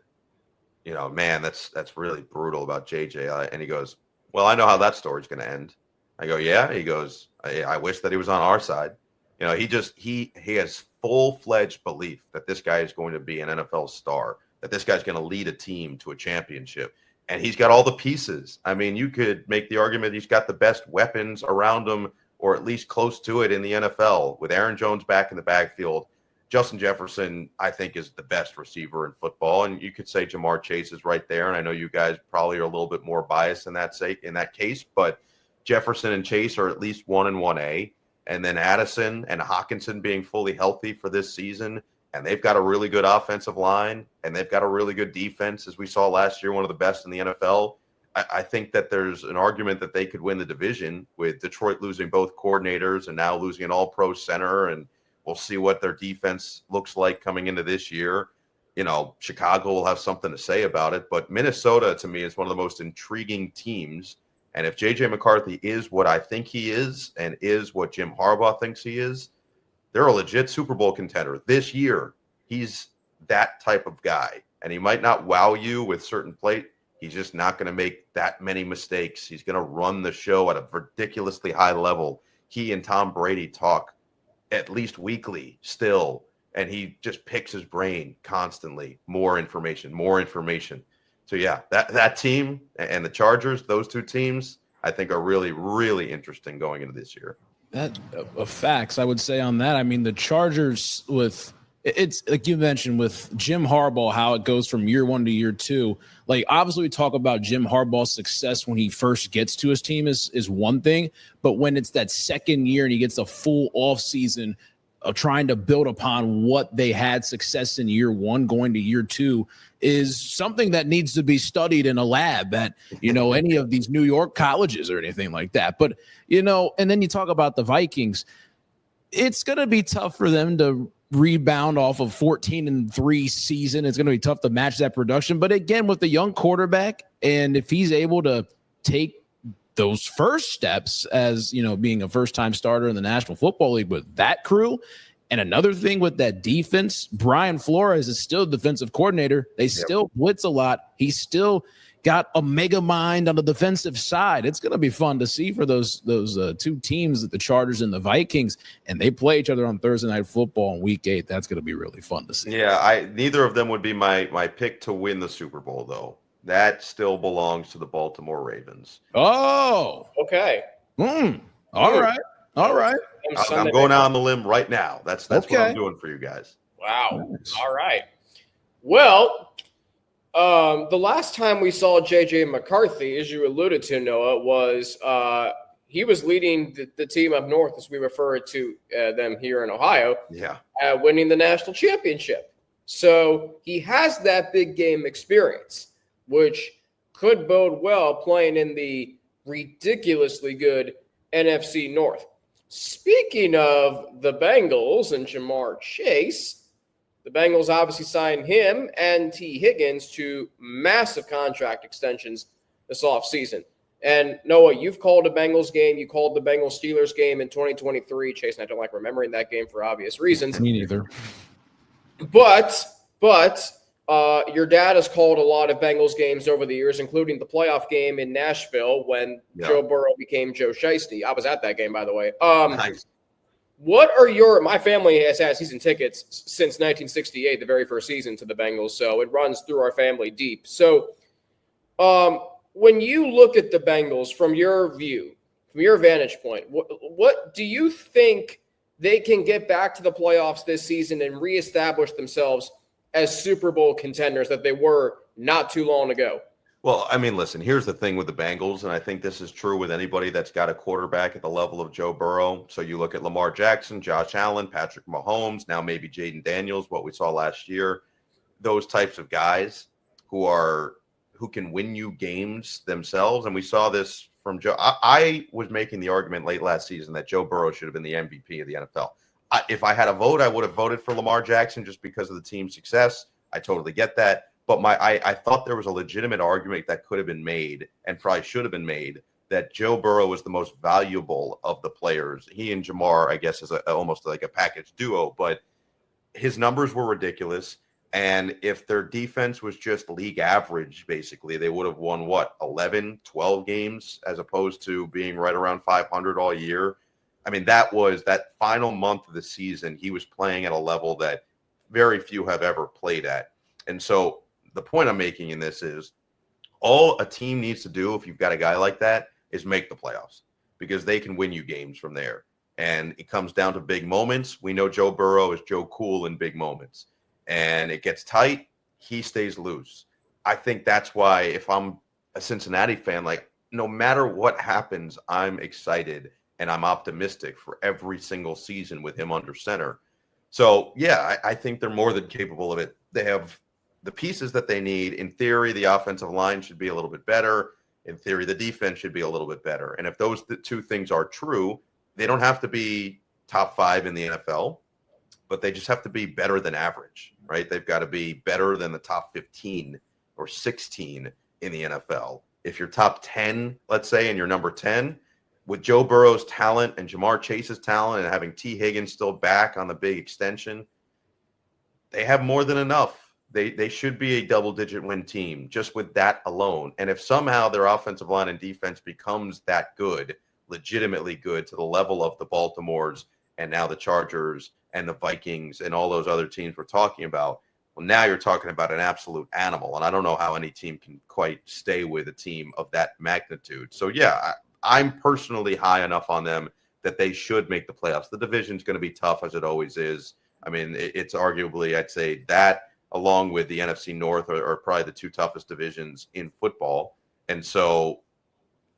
man, that's really brutal about JJ. And he goes, well, I know how that story's going to end. I go, yeah. He goes, I wish that he was on our side. He has full-fledged belief that this guy is going to be an NFL star, that this guy's going to lead a team to a championship. And he's got all the pieces. I mean, you could make the argument he's got the best weapons around him, or at least close to it in the NFL, with Aaron Jones back in the backfield. Justin Jefferson, I think, is the best receiver in football. And you could say Jamar Chase is right there. And I know you guys probably are a little bit more biased in that case, but Jefferson and Chase are at least 1 and 1A. And then Addison and Hawkinson being fully healthy for this season. And they've got a really good offensive line, and they've got a really good defense, as we saw last year, one of the best in the NFL. I think that there's an argument that they could win the division, with Detroit losing both coordinators and now losing an all-pro center. And we'll see what their defense looks like coming into this year. Chicago will have something to say about it. But Minnesota, to me, is one of the most intriguing teams. And if J.J. McCarthy is what I think he is, and is what Jim Harbaugh thinks he is, they're a legit Super Bowl contender. This year, he's that type of guy. And he might not wow you with certain play. He's just not going to make that many mistakes. He's going to run the show at a ridiculously high level. He and Tom Brady talk at least weekly still, and he just picks his brain constantly. More information. So, yeah, that team and the Chargers, those two teams, I think are really, really interesting going into this year. That facts, I would say on that. I mean, the Chargers it's like you mentioned with Jim Harbaugh, how it goes from year 1 to year 2. Like, obviously we talk about Jim Harbaugh's success when he first gets to his team is one thing, but when it's that second year and he gets a full off season of trying to build upon what they had success in year 1 going to year 2 is something that needs to be studied in a lab at, any of these New York colleges or anything like that. But, and then you talk about the Vikings, it's going to be tough for them to rebound off of 14-3 season. It's going to be tough to match that production. But again, with the young quarterback, and if he's able to take those first steps as, being a first-time starter in the National Football League with that crew. And another thing with that defense, Brian Flores is still defensive coordinator. They still blitz a lot. He's still got a mega mind on the defensive side. It's going to be fun to see for those two teams, the Chargers and the Vikings, and they play each other on Thursday Night Football in Week 8. That's going to be really fun to see. Yeah, neither of them would be my pick to win the Super Bowl, though. That still belongs to the Baltimore Ravens. Oh, okay. All right. I'm going out on the limb right now. That's okay. What I'm doing for you guys. Wow. Nice. All right. Well, the last time we saw J.J. McCarthy, as you alluded to, Noah, was he was leading the team up north, as we refer to them here in Ohio, winning the national championship. So he has that big game experience, which could bode well playing in the ridiculously good NFC North. Speaking of the Bengals and Jamar Chase, the Bengals obviously signed him and T. Higgins to massive contract extensions this offseason. And Noah, you've called a Bengals game. You called the Bengals-Steelers game in 2023. Chase and I don't like remembering that game for obvious reasons. Me neither. But your dad has called a lot of Bengals games over the years, including the playoff game in Nashville when Joe Burrow became Joe Shiesty. I was at that game, by the way. Nice. What are my family has had season tickets since 1968, the very first season to the Bengals, so it runs through our family deep. So when you look at the Bengals from your view, from your vantage point, what do you think they can get back to the playoffs this season and reestablish themselves as Super Bowl contenders that they were not too long ago? Well, I mean, listen, here's the thing with the Bengals, and I think this is true with anybody that's got a quarterback at the level of Joe Burrow. So you look at Lamar Jackson, Josh Allen, Patrick Mahomes, now maybe Jaden Daniels, what we saw last year, those types of guys who can win you games themselves. And we saw this from Joe. I was making the argument late last season that Joe Burrow should have been the MVP of the NFL. If I had a vote, I would have voted for Lamar Jackson just because of the team's success. I totally get that. But I thought there was a legitimate argument that could have been made and probably should have been made that Joe Burrow was the most valuable of the players. He and Jamar, I guess, is almost like a package duo, but his numbers were ridiculous. And if their defense was just league average, basically, they would have won, 11, 12 games as opposed to being right around 500 all year. I mean, that final month of the season, he was playing at a level that very few have ever played at. And so the point I'm making in this is all a team needs to do if you've got a guy like that is make the playoffs because they can win you games from there. And it comes down to big moments. We know Joe Burrow is Joe Cool in big moments. And it gets tight, he stays loose. I think that's why if I'm a Cincinnati fan, like no matter what happens, I'm excited and I'm optimistic for every single season with him under center. So, yeah, I think they're more than capable of it. They have the pieces that they need. In theory, the offensive line should be a little bit better. In theory, the defense should be a little bit better. And if those two things are true, they don't have to be top 5 in the NFL, but they just have to be better than average, right? They've got to be better than the top 15 or 16 in the NFL. If you're top 10, let's say, and you're number 10, with Joe Burrow's talent and Jamar Chase's talent and having T. Higgins still back on the big extension, they have more than enough. They should be a double-digit win team just with that alone. And if somehow their offensive line and defense becomes that good, legitimately good to the level of the Baltimores and now the Chargers and the Vikings and all those other teams we're talking about, well, now you're talking about an absolute animal. And I don't know how any team can quite stay with a team of that magnitude. So, yeah, I'm personally high enough on them that they should make the playoffs. The division's going to be tough, as it always is. I mean, it's arguably, I'd say, that along with the NFC North are probably the two toughest divisions in football. And so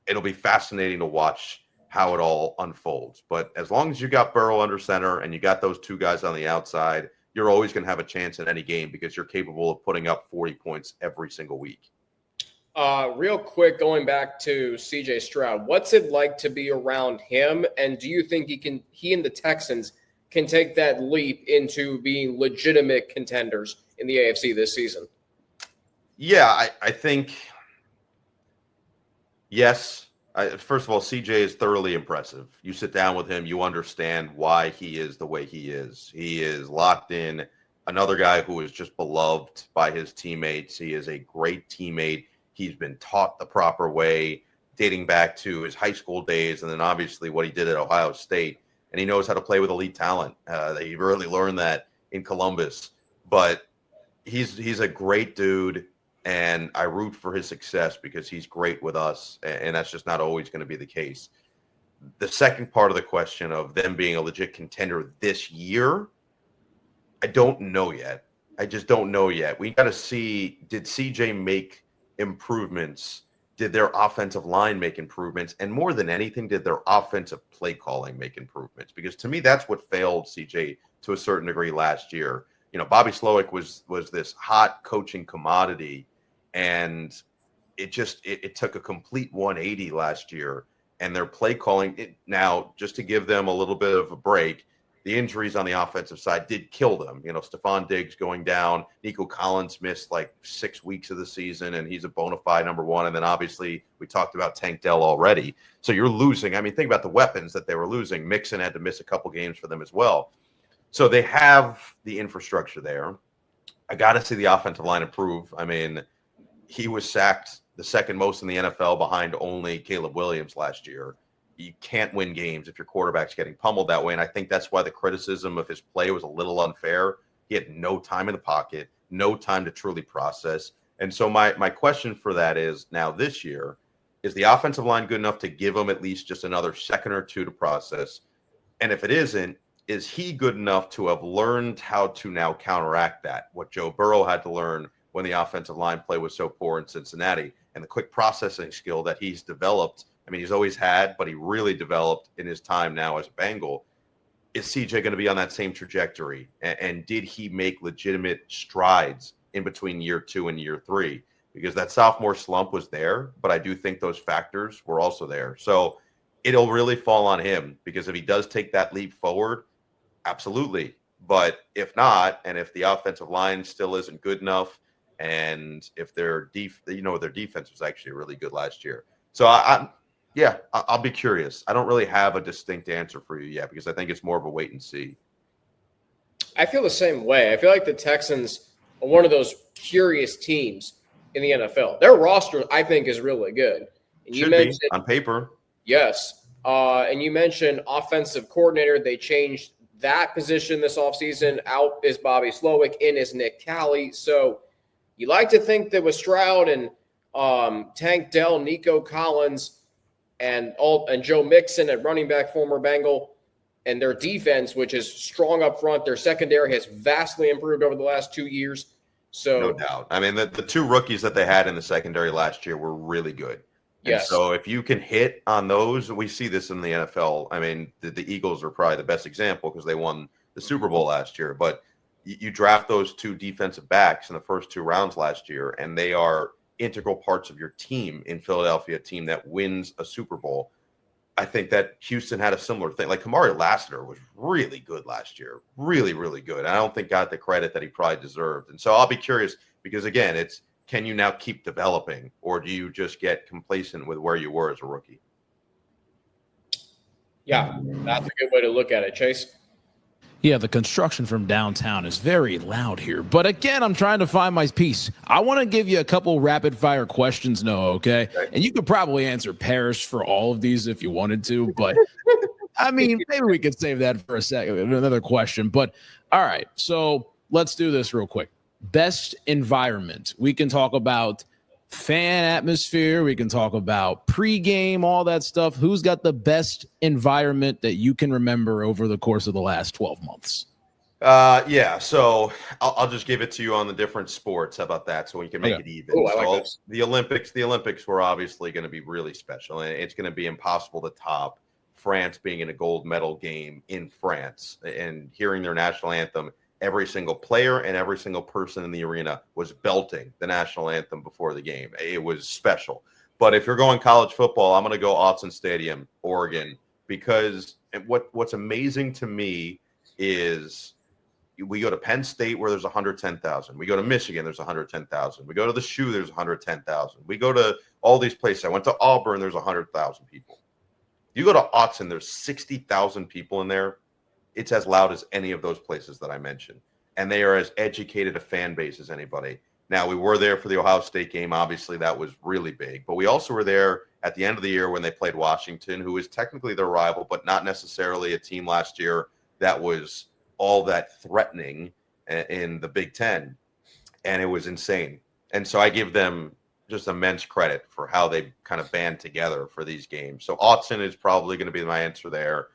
it'll be fascinating to watch how it all unfolds. But as long as you got Burrow under center and you got those two guys on the outside, you're always going to have a chance in any game because you're capable of putting up 40 points every single week. Real quick, going back to CJ Stroud, what's it like to be around him? And do you think he and the Texans can take that leap into being legitimate contenders in the AFC this season? Yeah, I think, yes. First of all, CJ is thoroughly impressive. You sit down with him, you understand why he is the way he is. He is locked in. Another guy who is just beloved by his teammates. He is a great teammate. He's been taught the proper way, dating back to his high school days, and then obviously what he did at Ohio State. And he knows how to play with elite talent. He really learned that in Columbus. But he's a great dude, and I root for his success because he's great with us, and that's just not always going to be the case. The second part of the question of them being a legit contender this year, I don't know yet. I just don't know yet. We got to see, did CJ make improvements? Did their offensive line make improvements? And more than anything, did their offensive play calling make improvements? Because to me, that's what failed CJ to a certain degree last year. Bobby Slowick was this hot coaching commodity, and it took a complete 180 last year. And their play calling now, just to give them a little bit of a break, the injuries on the offensive side did kill them. Stephon Diggs going down, Nico Collins missed like 6 weeks of the season, and he's a bona fide number one. And then obviously we talked about Tank Dell already. So you're losing. I mean, think about the weapons that they were losing. Mixon had to miss a couple games for them as well. So they have the infrastructure there. I got to see the offensive line improve. I mean, he was sacked the second most in the NFL behind only Caleb Williams last year. You can't win games if your quarterback's getting pummeled that way. And I think that's why the criticism of his play was a little unfair. He had no time in the pocket, no time to truly process. And so my question for that is, now this year, is the offensive line good enough to give him at least just another second or two to process? And if it isn't, is he good enough to have learned how to now counteract that? What Joe Burrow had to learn when the offensive line play was so poor in Cincinnati, and the quick processing skill that he's developed. I mean, he's always had, but he really developed in his time now as a Bengal. Is CJ going to be on that same trajectory? And did he make legitimate strides in between year 2 and year 3? Because that sophomore slump was there, but I do think those factors were also there. So it'll really fall on him, because if he does take that leap forward, absolutely. But if not, and if the offensive line still isn't good enough, and if their defense was actually really good last year. So I'll be curious. I don't really have a distinct answer for you yet, because I think it's more of a wait and see. I feel the same way. I feel like the Texans are one of those curious teams in the NFL. Their roster, I think, is really good. And Should be on paper. Yes. And you mentioned offensive coordinator. They changed that position this offseason. Out is Bobby Slowick. In is Nick Cali. So you like to think that with Stroud and Tank Dell, Nico Collins, and Joe Mixon at running back, former Bengal, and their defense, which is strong up front, their secondary has vastly improved over the last 2 years. So no doubt. I mean, the 2 rookies that they had in the secondary last year were really good. Yes. And so if you can hit on those, we see this in the NFL. I mean, the Eagles are probably the best example because they won the Super Bowl last year. But you draft those 2 defensive backs in the first 2 rounds last year, and they are integral parts of your team in Philadelphia, a team that wins a Super Bowl. I think that Houston had a similar thing. Like Kamari Lassiter was really good last year, really, really good. I don't think got the credit that he probably deserved. And so I'll be curious, because again, it's, can you now keep developing, or do you just get complacent with where you were as a rookie? Yeah, that's a good way to look at it, Chase. Yeah, the construction from downtown is very loud here. But again, I'm trying to find my piece. I want to give you a couple rapid fire questions, Noah, okay? And you could probably answer Parrish for all of these if you wanted to. But, I mean, maybe we could save that for a second, another question. But, all right, so let's do this real quick. Best environment. We can talk about fan atmosphere. We can talk about pregame, all that stuff. Who's got the best environment that you can remember over the course of the last 12 months? Yeah, so I'll just give it to you on the different sports. How about that? So we can make it even. Ooh, I like this. The Olympics were obviously going to be really special, and it's going to be impossible to top France being in a gold medal game in France and hearing their national anthem. Every single player and every single person in the arena was belting the national anthem before the game. It was special. But if you're going college football, I'm going to go Autzen Stadium, Oregon, because what's amazing to me is we go to Penn State where there's 110,000. We go to Michigan, there's 110,000. We go to the SHU, there's 110,000. We go to all these places. I went to Auburn, there's 100,000 people. You go to Autzen, there's 60,000 people in there. It's as loud as any of those places that I mentioned. And they are as educated a fan base as anybody. Now, we were there for the Ohio State game. Obviously, that was really big. But we also were there at the end of the year when they played Washington, who is technically their rival, but not necessarily a team last year that was all that threatening in the Big Ten. And it was insane. And so I give them just immense credit for how they kind of band together for these games. So Autzen is probably going to be my answer there.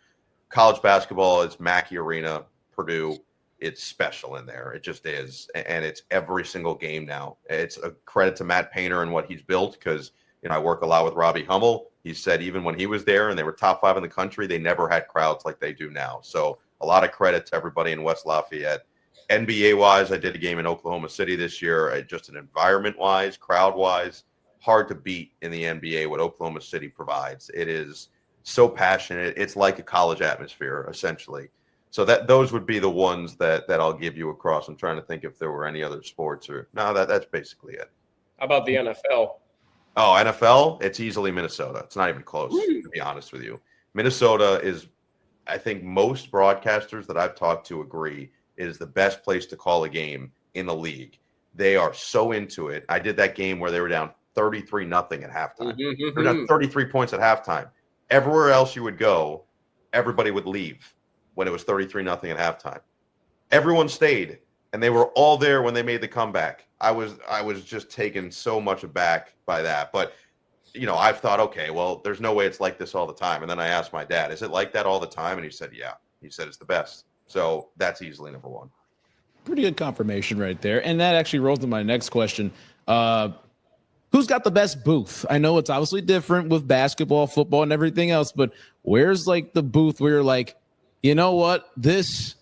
College basketball is Mackey Arena, Purdue. It's special in there. It just is. And it's every single game now. It's a credit to Matt Painter and what he's built, because, I work a lot with Robbie Hummel. He said even when he was there and they were top 5 in the country, they never had crowds like they do now. So a lot of credit to everybody in West Lafayette. NBA wise, I did a game in Oklahoma City this year. Just an environment wise, crowd wise, hard to beat in the NBA what Oklahoma City provides. It is so passionate. It's like a college atmosphere, essentially. So those would be the ones that I'll give you across. I'm trying to think if there were any other sports or no. That's basically it. How about the NFL? Oh, NFL, it's easily Minnesota. It's not even close, to be honest with you. Minnesota is, I think most broadcasters that I've talked to agree, is the best place to call a game in the league. They are so into it. I did that game where they were down 33-0 at halftime. They were down 33 points at halftime. Everywhere else you would go, everybody would leave when it was 33-0 at halftime. Everyone stayed, and they were all there when they made the comeback. I was just taken so much aback by that. But, I've thought, okay, well, there's no way it's like this all the time. And then I asked my dad, is it like that all the time? And he said, yeah. He said it's the best. So that's easily number one. Pretty good confirmation right there. And that actually rolls to my next question. Who's got the best booth? I know it's obviously different with basketball, football, and everything else, but where's like the booth where you're like, you know what, this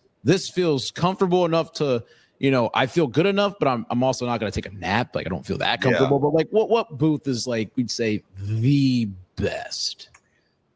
feels comfortable enough to, I feel good enough, but I'm also not going to take a nap. Like I don't feel that comfortable. Yeah. But like, what booth is like we'd say the best?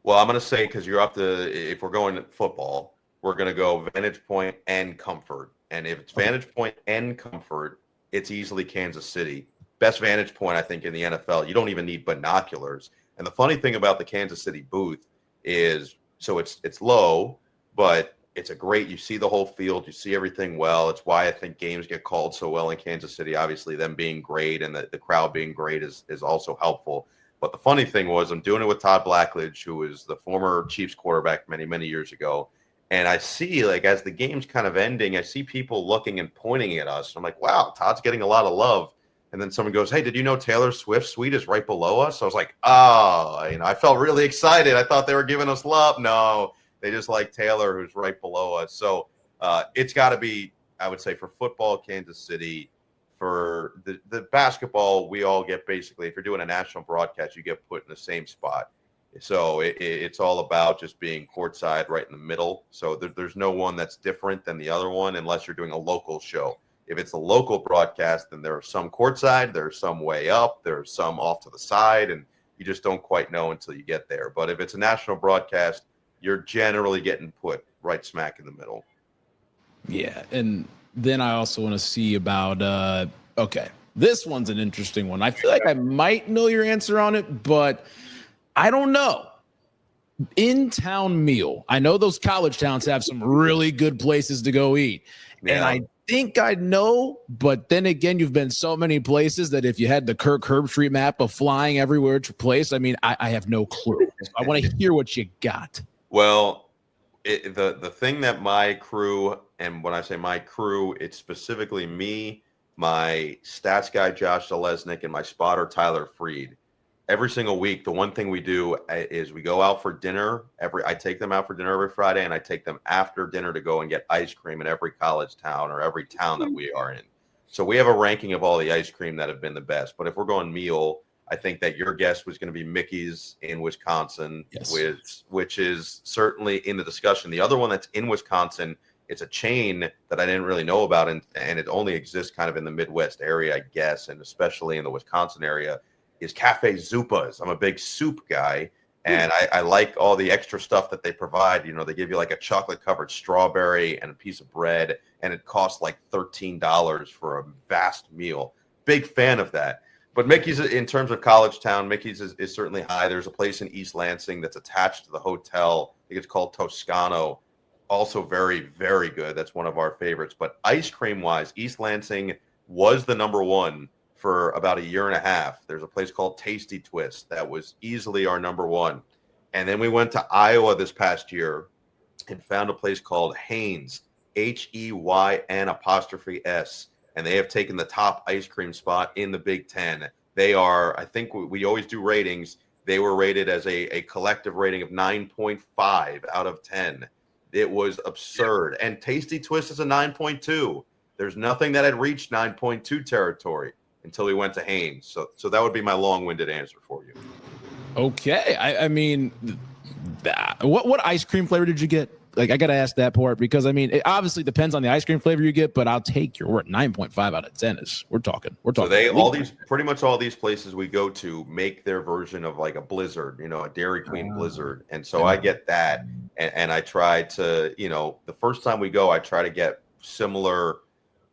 Well, I'm going to say because if we're going to football, we're going to go vantage point and comfort. And if it's vantage point and comfort, it's easily Kansas City. Best vantage point, I think, in the NFL. You don't even need binoculars. And the funny thing about the Kansas City booth is, so it's low, but it's you see the whole field, you see everything well. It's why I think games get called so well in Kansas City. Obviously, them being great and the crowd being great is also helpful. But the funny thing was, I'm doing it with Todd Blackledge, who was the former Chiefs quarterback many, many years ago. And I see, like, as the game's kind of ending, I see people looking and pointing at us. I'm like, wow, Todd's getting a lot of love. And then someone goes, hey, did you know Taylor Swift's suite is right below us? I was like, oh, I felt really excited. I thought they were giving us love. No, they just like Taylor, who's right below us. So it's got to be, I would say, for football, Kansas City. For the basketball, we all get basically, if you're doing a national broadcast, you get put in the same spot. So it's all about just being courtside right in the middle. So there's no one that's different than the other one unless you're doing a local show. If it's a local broadcast, then there are some courtside, there's some way up, there's some off to the side, and you just don't quite know until you get there. But if it's a national broadcast, you're generally getting put right smack in the middle. Yeah, and then I also want to see about, okay, this one's an interesting one. I feel like I might know your answer on it, but I don't know. In-town meal. I know those college towns have some really good places to go eat. Yeah. And I think I know, but then again, you've been so many places that if you had the Kirk Herbstreit map of flying everywhere to place, I mean, I have no clue. So I want to hear what you got. Well, the thing that my crew, and when I say my crew, it's specifically me, my stats guy, Josh Zalesnik, and my spotter, Tyler Freed. Every single week, the one thing we do is we go out for dinner. I take them out for dinner every Friday, and I take them after dinner to go and get ice cream in every college town or every town that we are in. So we have a ranking of all the ice cream that have been the best. But if we're going meal, I think that your guess was going to be Mickey's in Wisconsin, yes, which is certainly in the discussion. The other one that's in Wisconsin, it's a chain that I didn't really know about, and it only exists kind of in the Midwest area, I guess, and especially in the Wisconsin area, is Cafe Zupas. I'm a big soup guy, and I like all the extra stuff that they provide. They give you like a chocolate-covered strawberry and a piece of bread, and it costs like $13 for a vast meal. Big fan of that. But Mickey's, in terms of college town, Mickey's is certainly high. There's a place in East Lansing that's attached to the hotel. I think it's called Toscano. Also very, very good. That's one of our favorites. But ice cream-wise, East Lansing was the number one for about a year and a half. There's a place called Tasty Twist that was easily our number one. And then we went to Iowa this past year and found a place called Haynes, HEYN''S. And they have taken the top ice cream spot in the Big Ten. They are, I think we always do ratings. They were rated as a collective rating of 9.5 out of 10. It was absurd. And Tasty Twist is a 9.2. There's nothing that had reached 9.2 territory until we went to Haynes. So that would be my long-winded answer for you. Okay. I mean, what ice cream flavor did you get? Like, I got to ask that part because, I mean, it obviously depends on the ice cream flavor you get, but I'll take your word. 9.5 out of 10 is, we're talking. So pretty much all these places we go to make their version of like a Blizzard, a Dairy Queen Blizzard. And so I get that. And I try to, the first time we go, I try to get similar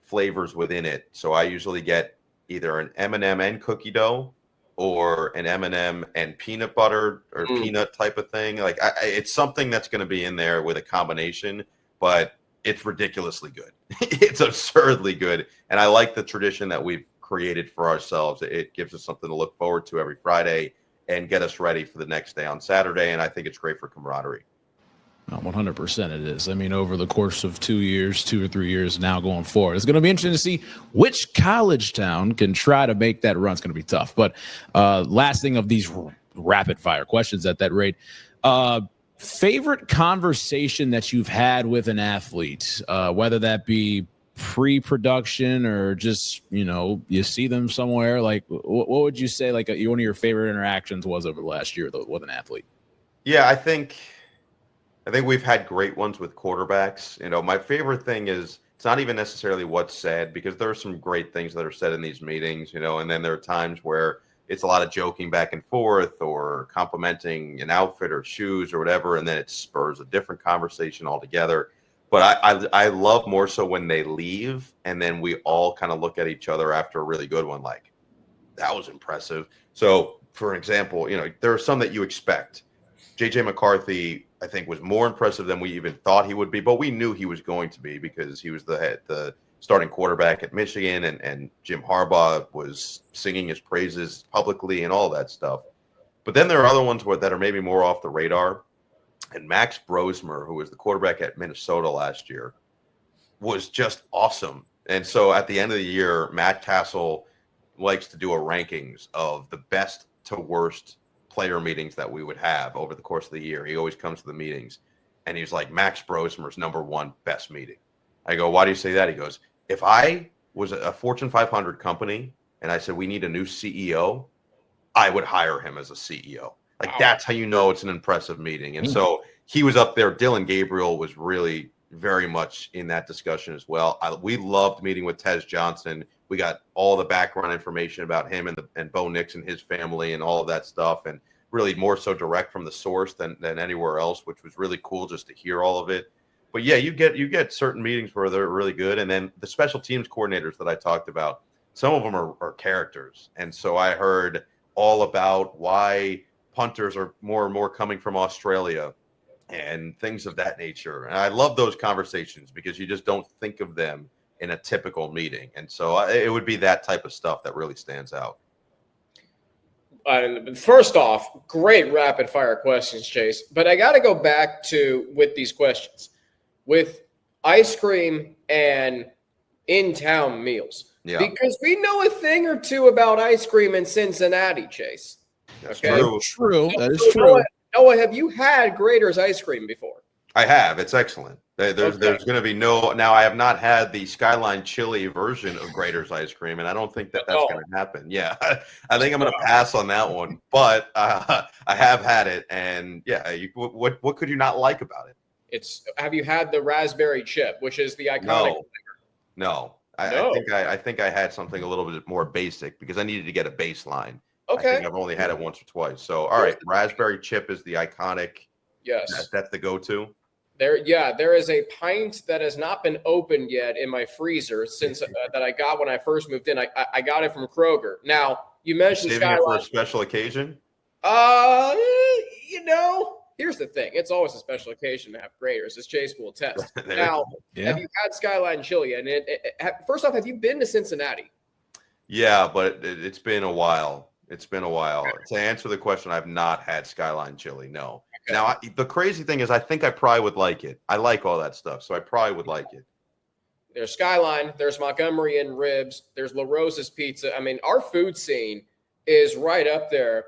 flavors within it. So I usually get either an M&M and cookie dough or an M&M and peanut butter or peanut type of thing. Like it's something that's going to be in there with a combination, but it's ridiculously good. It's absurdly good. And I like the tradition that we've created for ourselves. It gives us something to look forward to every Friday and get us ready for the next day on Saturday. And I think it's great for camaraderie. 100% it is. I mean, over the course of 2 or 3 years now going forward, it's going to be interesting to see which college town can try to make that run. It's going to be tough. But last thing of these rapid fire questions at that rate, favorite conversation that you've had with an athlete, whether that be pre-production or just, you see them somewhere, like what would you say like one of your favorite interactions was over the last year with an athlete? Yeah, I think we've had great ones with quarterbacks. My favorite thing is it's not even necessarily what's said, because there are some great things that are said in these meetings, and then there are times where it's a lot of joking back and forth or complimenting an outfit or shoes or whatever, and then it spurs a different conversation altogether. But I love more so when they leave and then we all kind of look at each other after a really good one, like, that was impressive. So, for example, there are some that you expect. J.J. McCarthy, I think, was more impressive than we even thought he would be, but we knew he was going to be because he was the starting quarterback at Michigan, and Jim Harbaugh was singing his praises publicly and all that stuff. But then there are other ones that are maybe more off the radar. And Max Brosmer, who was the quarterback at Minnesota last year, was just awesome. And so at the end of the year, Matt Castle likes to do a rankings of the best to worst player meetings that we would have over the course of the year. He always comes to the meetings and he's like, Max Brosmer's number one best meeting. I go, why do you say that? He goes, if I was a Fortune 500 company and I said, we need a new CEO, I would hire him as a CEO. Like, wow. That's how you know it's an impressive meeting. And so he was up there. Dylan Gabriel was really very much in that discussion as well. We loved meeting with Tez Johnson. We got all the background information about him and Bo Nix and his family and all of that stuff, and really more so direct from the source than anywhere else, which was really cool just to hear all of it. But yeah, you get certain meetings where they're really good. And then the special teams coordinators that I talked about, some of them are characters. And so I heard all about why punters are more and more coming from Australia and things of that nature. And I love those conversations because you just don't think of them in a typical meeting. And so it would be that type of stuff that really stands out. First off, great rapid fire questions, Chase. But I got to go back to with these questions with ice cream and in-town meals, because we know a thing or two about ice cream in Cincinnati, Chase. That's okay? true. That is true. Noah, have you had Graeter's ice cream before? I have. It's excellent. There's going to be no. Now, I have not had the Skyline Chili version of Graeter's ice cream, and I don't think that's going to happen. Yeah, I think I'm going to pass on that one. But I have had it, and yeah, what could you not like about it? Have you had the raspberry chip, which is the iconic flavor? No. I think I had something a little bit more basic because I needed to get a baseline. Okay. I think I've only had it once or twice. So, all right, raspberry chip is the iconic. Yes. That's the go-to. There is a pint that has not been opened yet in my freezer since that I got when I first moved in. I got it from Kroger. Now, you mentioned Saving it for a special occasion? Here's the thing. It's always a special occasion to have Graeter's, as Chase will attest. Now, have you had Skyline Chili? And first off, have you been to Cincinnati? Yeah, but it's been a while. Okay. To answer the question, I've not had Skyline Chili, no. Okay. Now, the crazy thing is I think I probably would like it. I like all that stuff, so I probably would like it. There's Skyline. There's Montgomery and Ribs. There's La Rosa's Pizza. I mean, our food scene is right up there.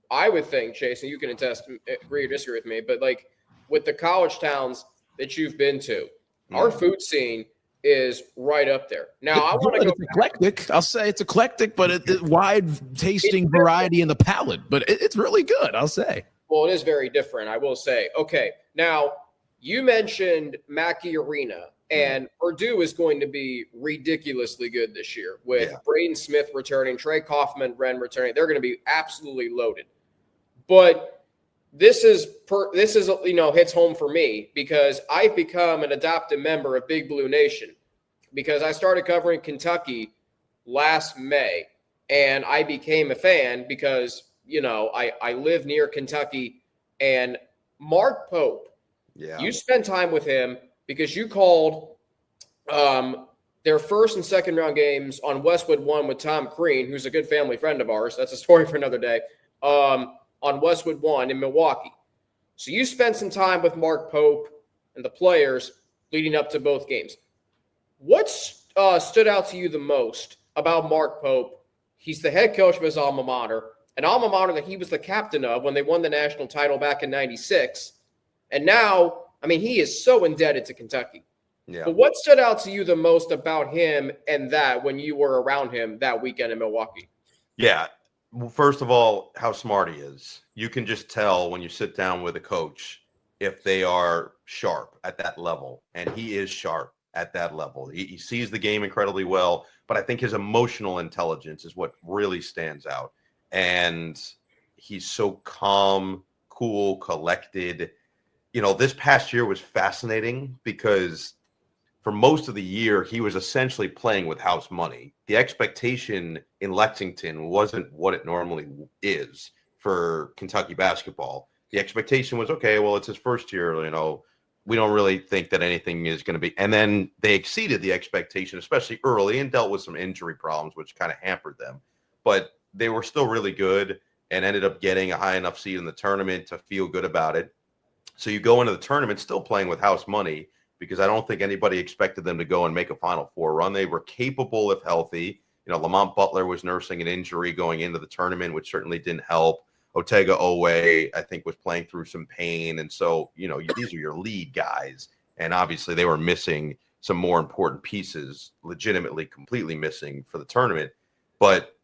I would think, Chase, and you can attest, agree or disagree with me, but like with the college towns that you've been to, our food scene is right up there. Now, I want to go eclectic. I'll say it's eclectic, but it's wide tasting variety in the palate. But it's really good, I'll say. Well, it is very different, I will say. Okay, now You mentioned Mackey Arena, and Purdue is going to be ridiculously good this year with Braden Smith returning, Trey Kaufman-Renn returning. They're going to be absolutely loaded. But this is hits home for me because I've become an adopted member of Big Blue Nation because I started covering Kentucky last May, and I became a fan because I live near Kentucky. And Mark Pope, you spent time with him because you called their first and second round games on Westwood 1 with Tom Crean, who's a good family friend of ours. That's a story for another day. On Westwood 1 in Milwaukee. So you spent some time with Mark Pope and the players leading up to both games. What stood out to you the most about Mark Pope? He's the head coach of his alma mater, an alma mater that he was the captain of when they won the national title back in '96. And now, he is so indebted to Kentucky. Yeah. But what stood out to you the most about him and that when you were around him that weekend in Milwaukee? Yeah. Well, first of all, how smart he is. You can just tell when you sit down with a coach if they are sharp at that level. And he is sharp at that level. He sees the game incredibly well, but I think his emotional intelligence is what really stands out. And he's so calm, cool, collected. This past year was fascinating because for most of the year, he was essentially playing with house money. The expectation in Lexington wasn't what it normally is for Kentucky basketball. The expectation was, okay, well, it's his first year, we don't really think that anything is going to be. And then they exceeded the expectation, especially early, and dealt with some injury problems, which kind of hampered them. But they were still really good and ended up getting a high enough seed in the tournament to feel good about it. So you go into the tournament still playing with house money because I don't think anybody expected them to go and make a Final Four run. They were capable if healthy. Lamont Butler was nursing an injury going into the tournament, which certainly didn't help. Otega Owe, I think, was playing through some pain. And so, these are your lead guys. And obviously they were missing some more important pieces, legitimately completely missing for the tournament. But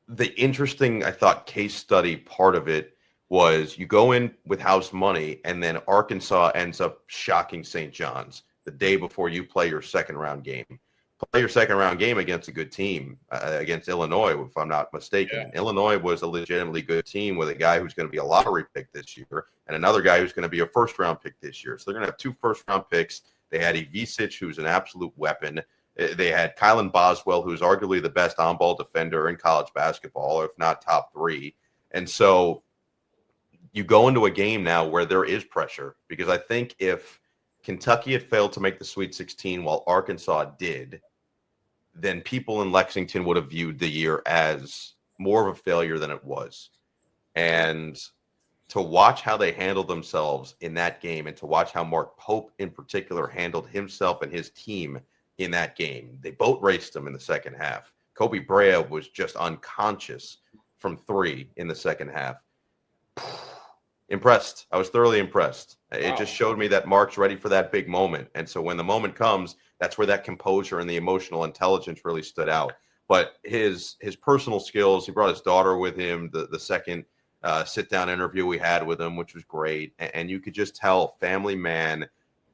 the interesting, I thought, case study part of it was you go in with house money and then Arkansas ends up shocking St. John's the day before you play your second round game. Play your second round game against a good team, against Illinois, if I'm not mistaken. Yeah. Illinois was a legitimately good team with a guy who's going to be a lottery pick this year and another guy who's going to be a first round pick this year. So they're going to have 2 first round picks. They had Ivisic, who's an absolute weapon. They had Kylan Boswell, who's arguably the best on-ball defender in college basketball, if not top 3. And so you go into a game now where there is pressure because I think if Kentucky had failed to make the Sweet 16 while Arkansas did, then people in Lexington would have viewed the year as more of a failure than it was. And to watch how they handled themselves in that game and to watch how Mark Pope in particular handled himself and his team in that game, they boat raced them in the second half. Kobe Brea was just unconscious from 3 in the second half. Impressed. I was thoroughly impressed. Wow. It just showed me that Mark's ready for that big moment. And so when the moment comes, that's where that composure and the emotional intelligence really stood out. But his personal skills, he brought his daughter with him, the second sit-down interview we had with him, which was great. And you could just tell, family man,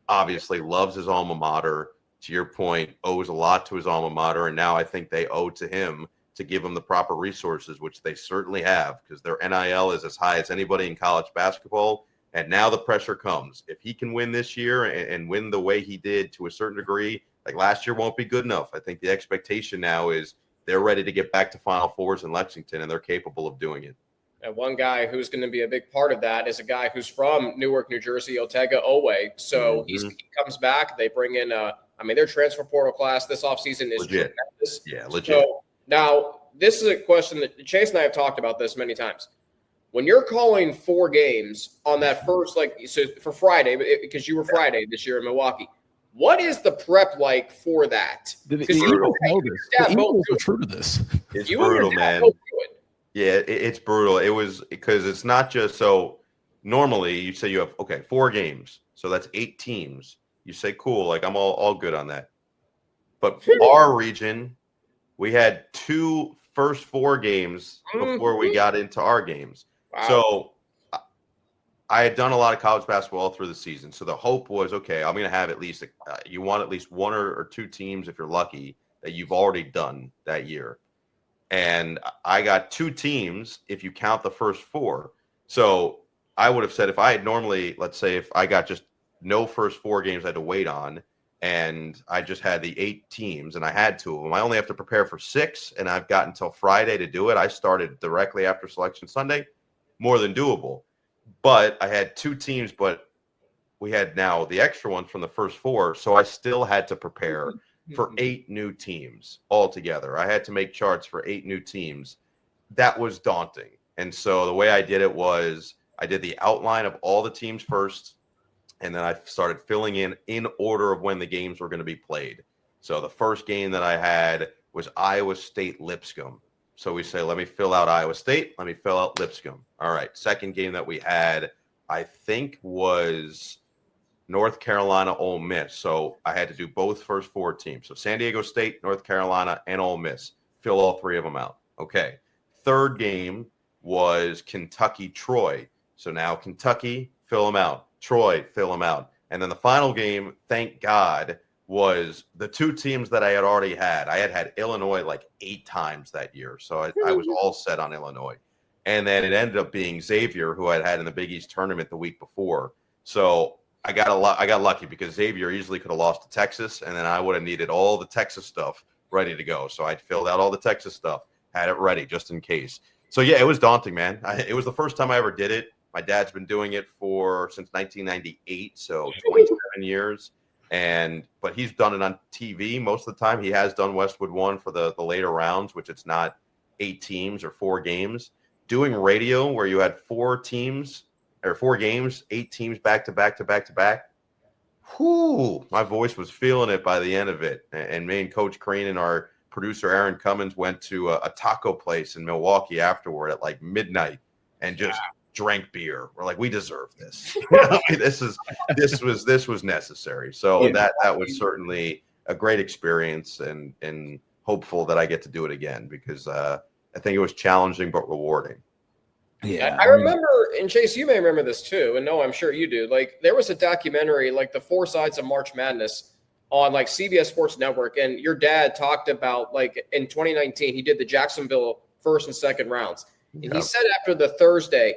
obviously loves his alma mater. To your point, owes a lot to his alma mater. And now I think they owe to him to give them the proper resources, which they certainly have, because their NIL is as high as anybody in college basketball. And now the pressure comes. If he can win this year and win the way he did to a certain degree, like last year won't be good enough. I think the expectation now is they're ready to get back to Final Fours in Lexington, and they're capable of doing it. And one guy who's going to be a big part of that is a guy who's from Newark, New Jersey, Otega Owe. So he comes back. They bring in, their transfer portal class this offseason is legit. Tremendous. Yeah, legit. So now, this is a question that Chase and I have talked about this many times. When you're calling 4 games on that first, for Friday, because you were Friday this year in Milwaukee, what is the prep like for that? The Eagles know this. The Eagles are true to this. It's brutal, man. Yeah, it's brutal. It was because it's not just so normally you say you have, 4 games. So that's 8 teams. You say, cool, I'm all good on that. But our region, we had 2 first 4 games before we got into our games. Wow. So I had done a lot of college basketball all through the season. So the hope was, okay, I'm going to have at least, you want at least one or two teams, if you're lucky, that you've already done that year. And I got 2 teams if you count the first 4. So I would have said if I had normally, let's say if I got just no first 4 games I had to wait on, and I just had the 8 teams and I had 2 of them, I only have to prepare for 6, and I've got until Friday to do it. I started directly after Selection Sunday, more than doable. But I had 2 teams, but we had now the extra ones from the first 4. So I still had to prepare for 8 new teams altogether. I had to make charts for 8 new teams. That was daunting. And so the way I did it was I did the outline of all the teams first, and then I started filling in order of when the games were going to be played. So the first game that I had was Iowa State Lipscomb. So we say, let me fill out Iowa State. Let me fill out Lipscomb. All right. Second game that we had, I think, was North Carolina, Ole Miss. So I had to do both first 4 teams. So San Diego State, North Carolina, and Ole Miss. Fill all 3 of them out. Okay. Third game was Kentucky, Troy. So now Kentucky, fill them out. Troy, fill them out. And then the final game, thank God, was the 2 teams that I had already had. I had Illinois like 8 times that year. So I was all set on Illinois. And then it ended up being Xavier, who I'd had in the Big East tournament the week before. So I got lucky because Xavier easily could have lost to Texas, and then I would have needed all the Texas stuff ready to go. So I filled out all the Texas stuff, had it ready just in case. So yeah, it was daunting, man. It was the first time I ever did it. My dad's been doing it since 1998, so 27 years. But he's done it on TV most of the time. He has done Westwood One for the later rounds, which it's not 8 teams or 4 games. Doing radio where you had 4 teams or 4 games, 8 teams back to back to back to back. Whoo, my voice was feeling it by the end of it. And me and Coach Crane and our producer Aaron Cummins went to a taco place in Milwaukee afterward at like midnight and just drank beer. We're like, we deserve this. This was necessary. So that was certainly a great experience, and hopeful that I get to do it again because I think it was challenging but rewarding. Yeah, I remember, and Chase, you may remember this too, and no, I'm sure you do. Like, there was a documentary, like the 4 Sides of March Madness, on like CBS Sports Network, and your dad talked about like in 2019 he did the Jacksonville first and second rounds, and he said after the Thursday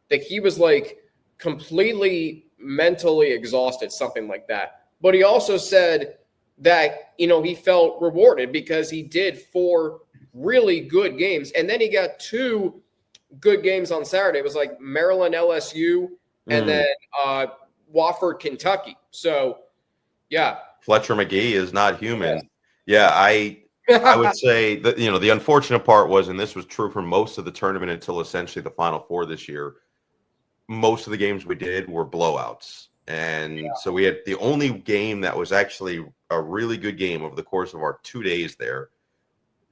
that he was like completely mentally exhausted, something like that. But he also said that, he felt rewarded because he did 4 really good games, and then he got 2 good games on Saturday. It was like Maryland, LSU, and then Wofford, Kentucky. So, yeah. Fletcher McGee is not human. Yeah, I would say that, the unfortunate part was, and this was true for most of the tournament until essentially the Final Four this year, most of the games we did were blowouts. And so we had the only game that was actually a really good game over the course of our 2 days there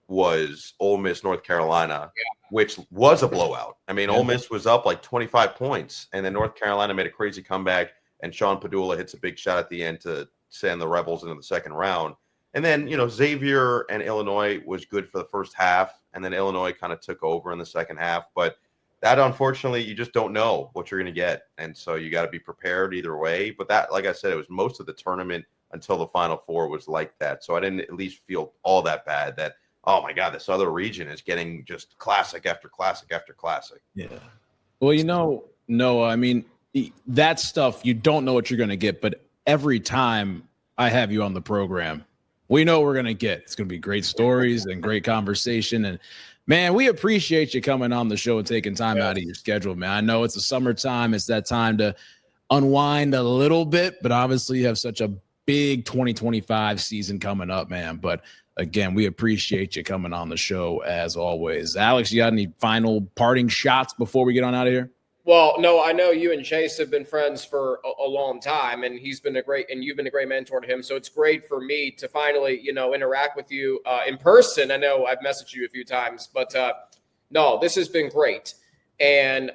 was Ole Miss, North Carolina, which was a blowout. I mean, Ole Miss was up like 25 points, and then North Carolina made a crazy comeback, and Sean Padula hits a big shot at the end to send the Rebels into the second round. And then, Xavier and Illinois was good for the first half, and then Illinois kind of took over in the second half. But that, unfortunately, you just don't know what you're going to get. And so you got to be prepared either way. But that, like I said, it was most of the tournament until the Final Four was like that. So I didn't at least feel all that bad that, oh my God, this other region is getting just classic after classic after classic. Yeah. Well, Noah, I mean, that stuff, you don't know what you're going to get, but every time I have you on the program, we know what we're going to get. It's going to be great stories and great conversation. And man, we appreciate you coming on the show and taking time out of your schedule, man. I know it's the summertime. It's that time to unwind a little bit, but obviously you have such a big 2025 season coming up, man. But again, we appreciate you coming on the show as always. Alex, you got any final parting shots before we get on out of here? Well, no, I know you and Chase have been friends for a long time, and you've been a great mentor to him. So it's great for me to finally, interact with you in person. I know I've messaged you a few times, but no, this has been great. And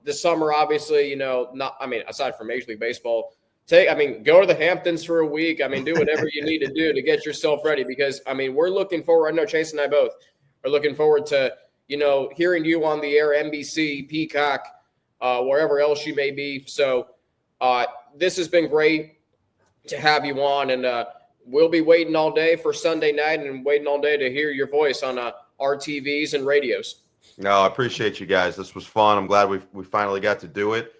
this summer, obviously, aside from Major League Baseball, go to the Hamptons for a week. Do whatever you need to do to get yourself ready because, we're looking forward. I know Chase and I both are looking forward to, hearing you on the air, NBC, Peacock, wherever else you may be. So this has been great to have you on, and we'll be waiting all day for Sunday night and waiting all day to hear your voice on our TVs and radios. No, I appreciate you guys. This was fun. I'm glad we finally got to do it.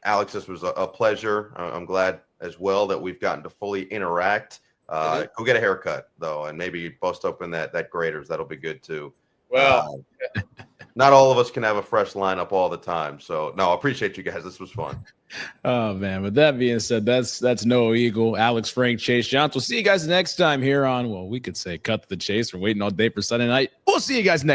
Alex, this was a pleasure. I'm glad as well that we've gotten to fully interact. Go get a haircut, though, and maybe bust open that graders. That'll be good, too. Well, not all of us can have a fresh lineup all the time. So, no, I appreciate you guys. This was fun. Oh, man. With that being said, that's Noah Eagle, Alex Frank, Chase Younts. We'll see you guys next time here on, well, we could say cut to the chase. We're waiting all day for Sunday night. We'll see you guys next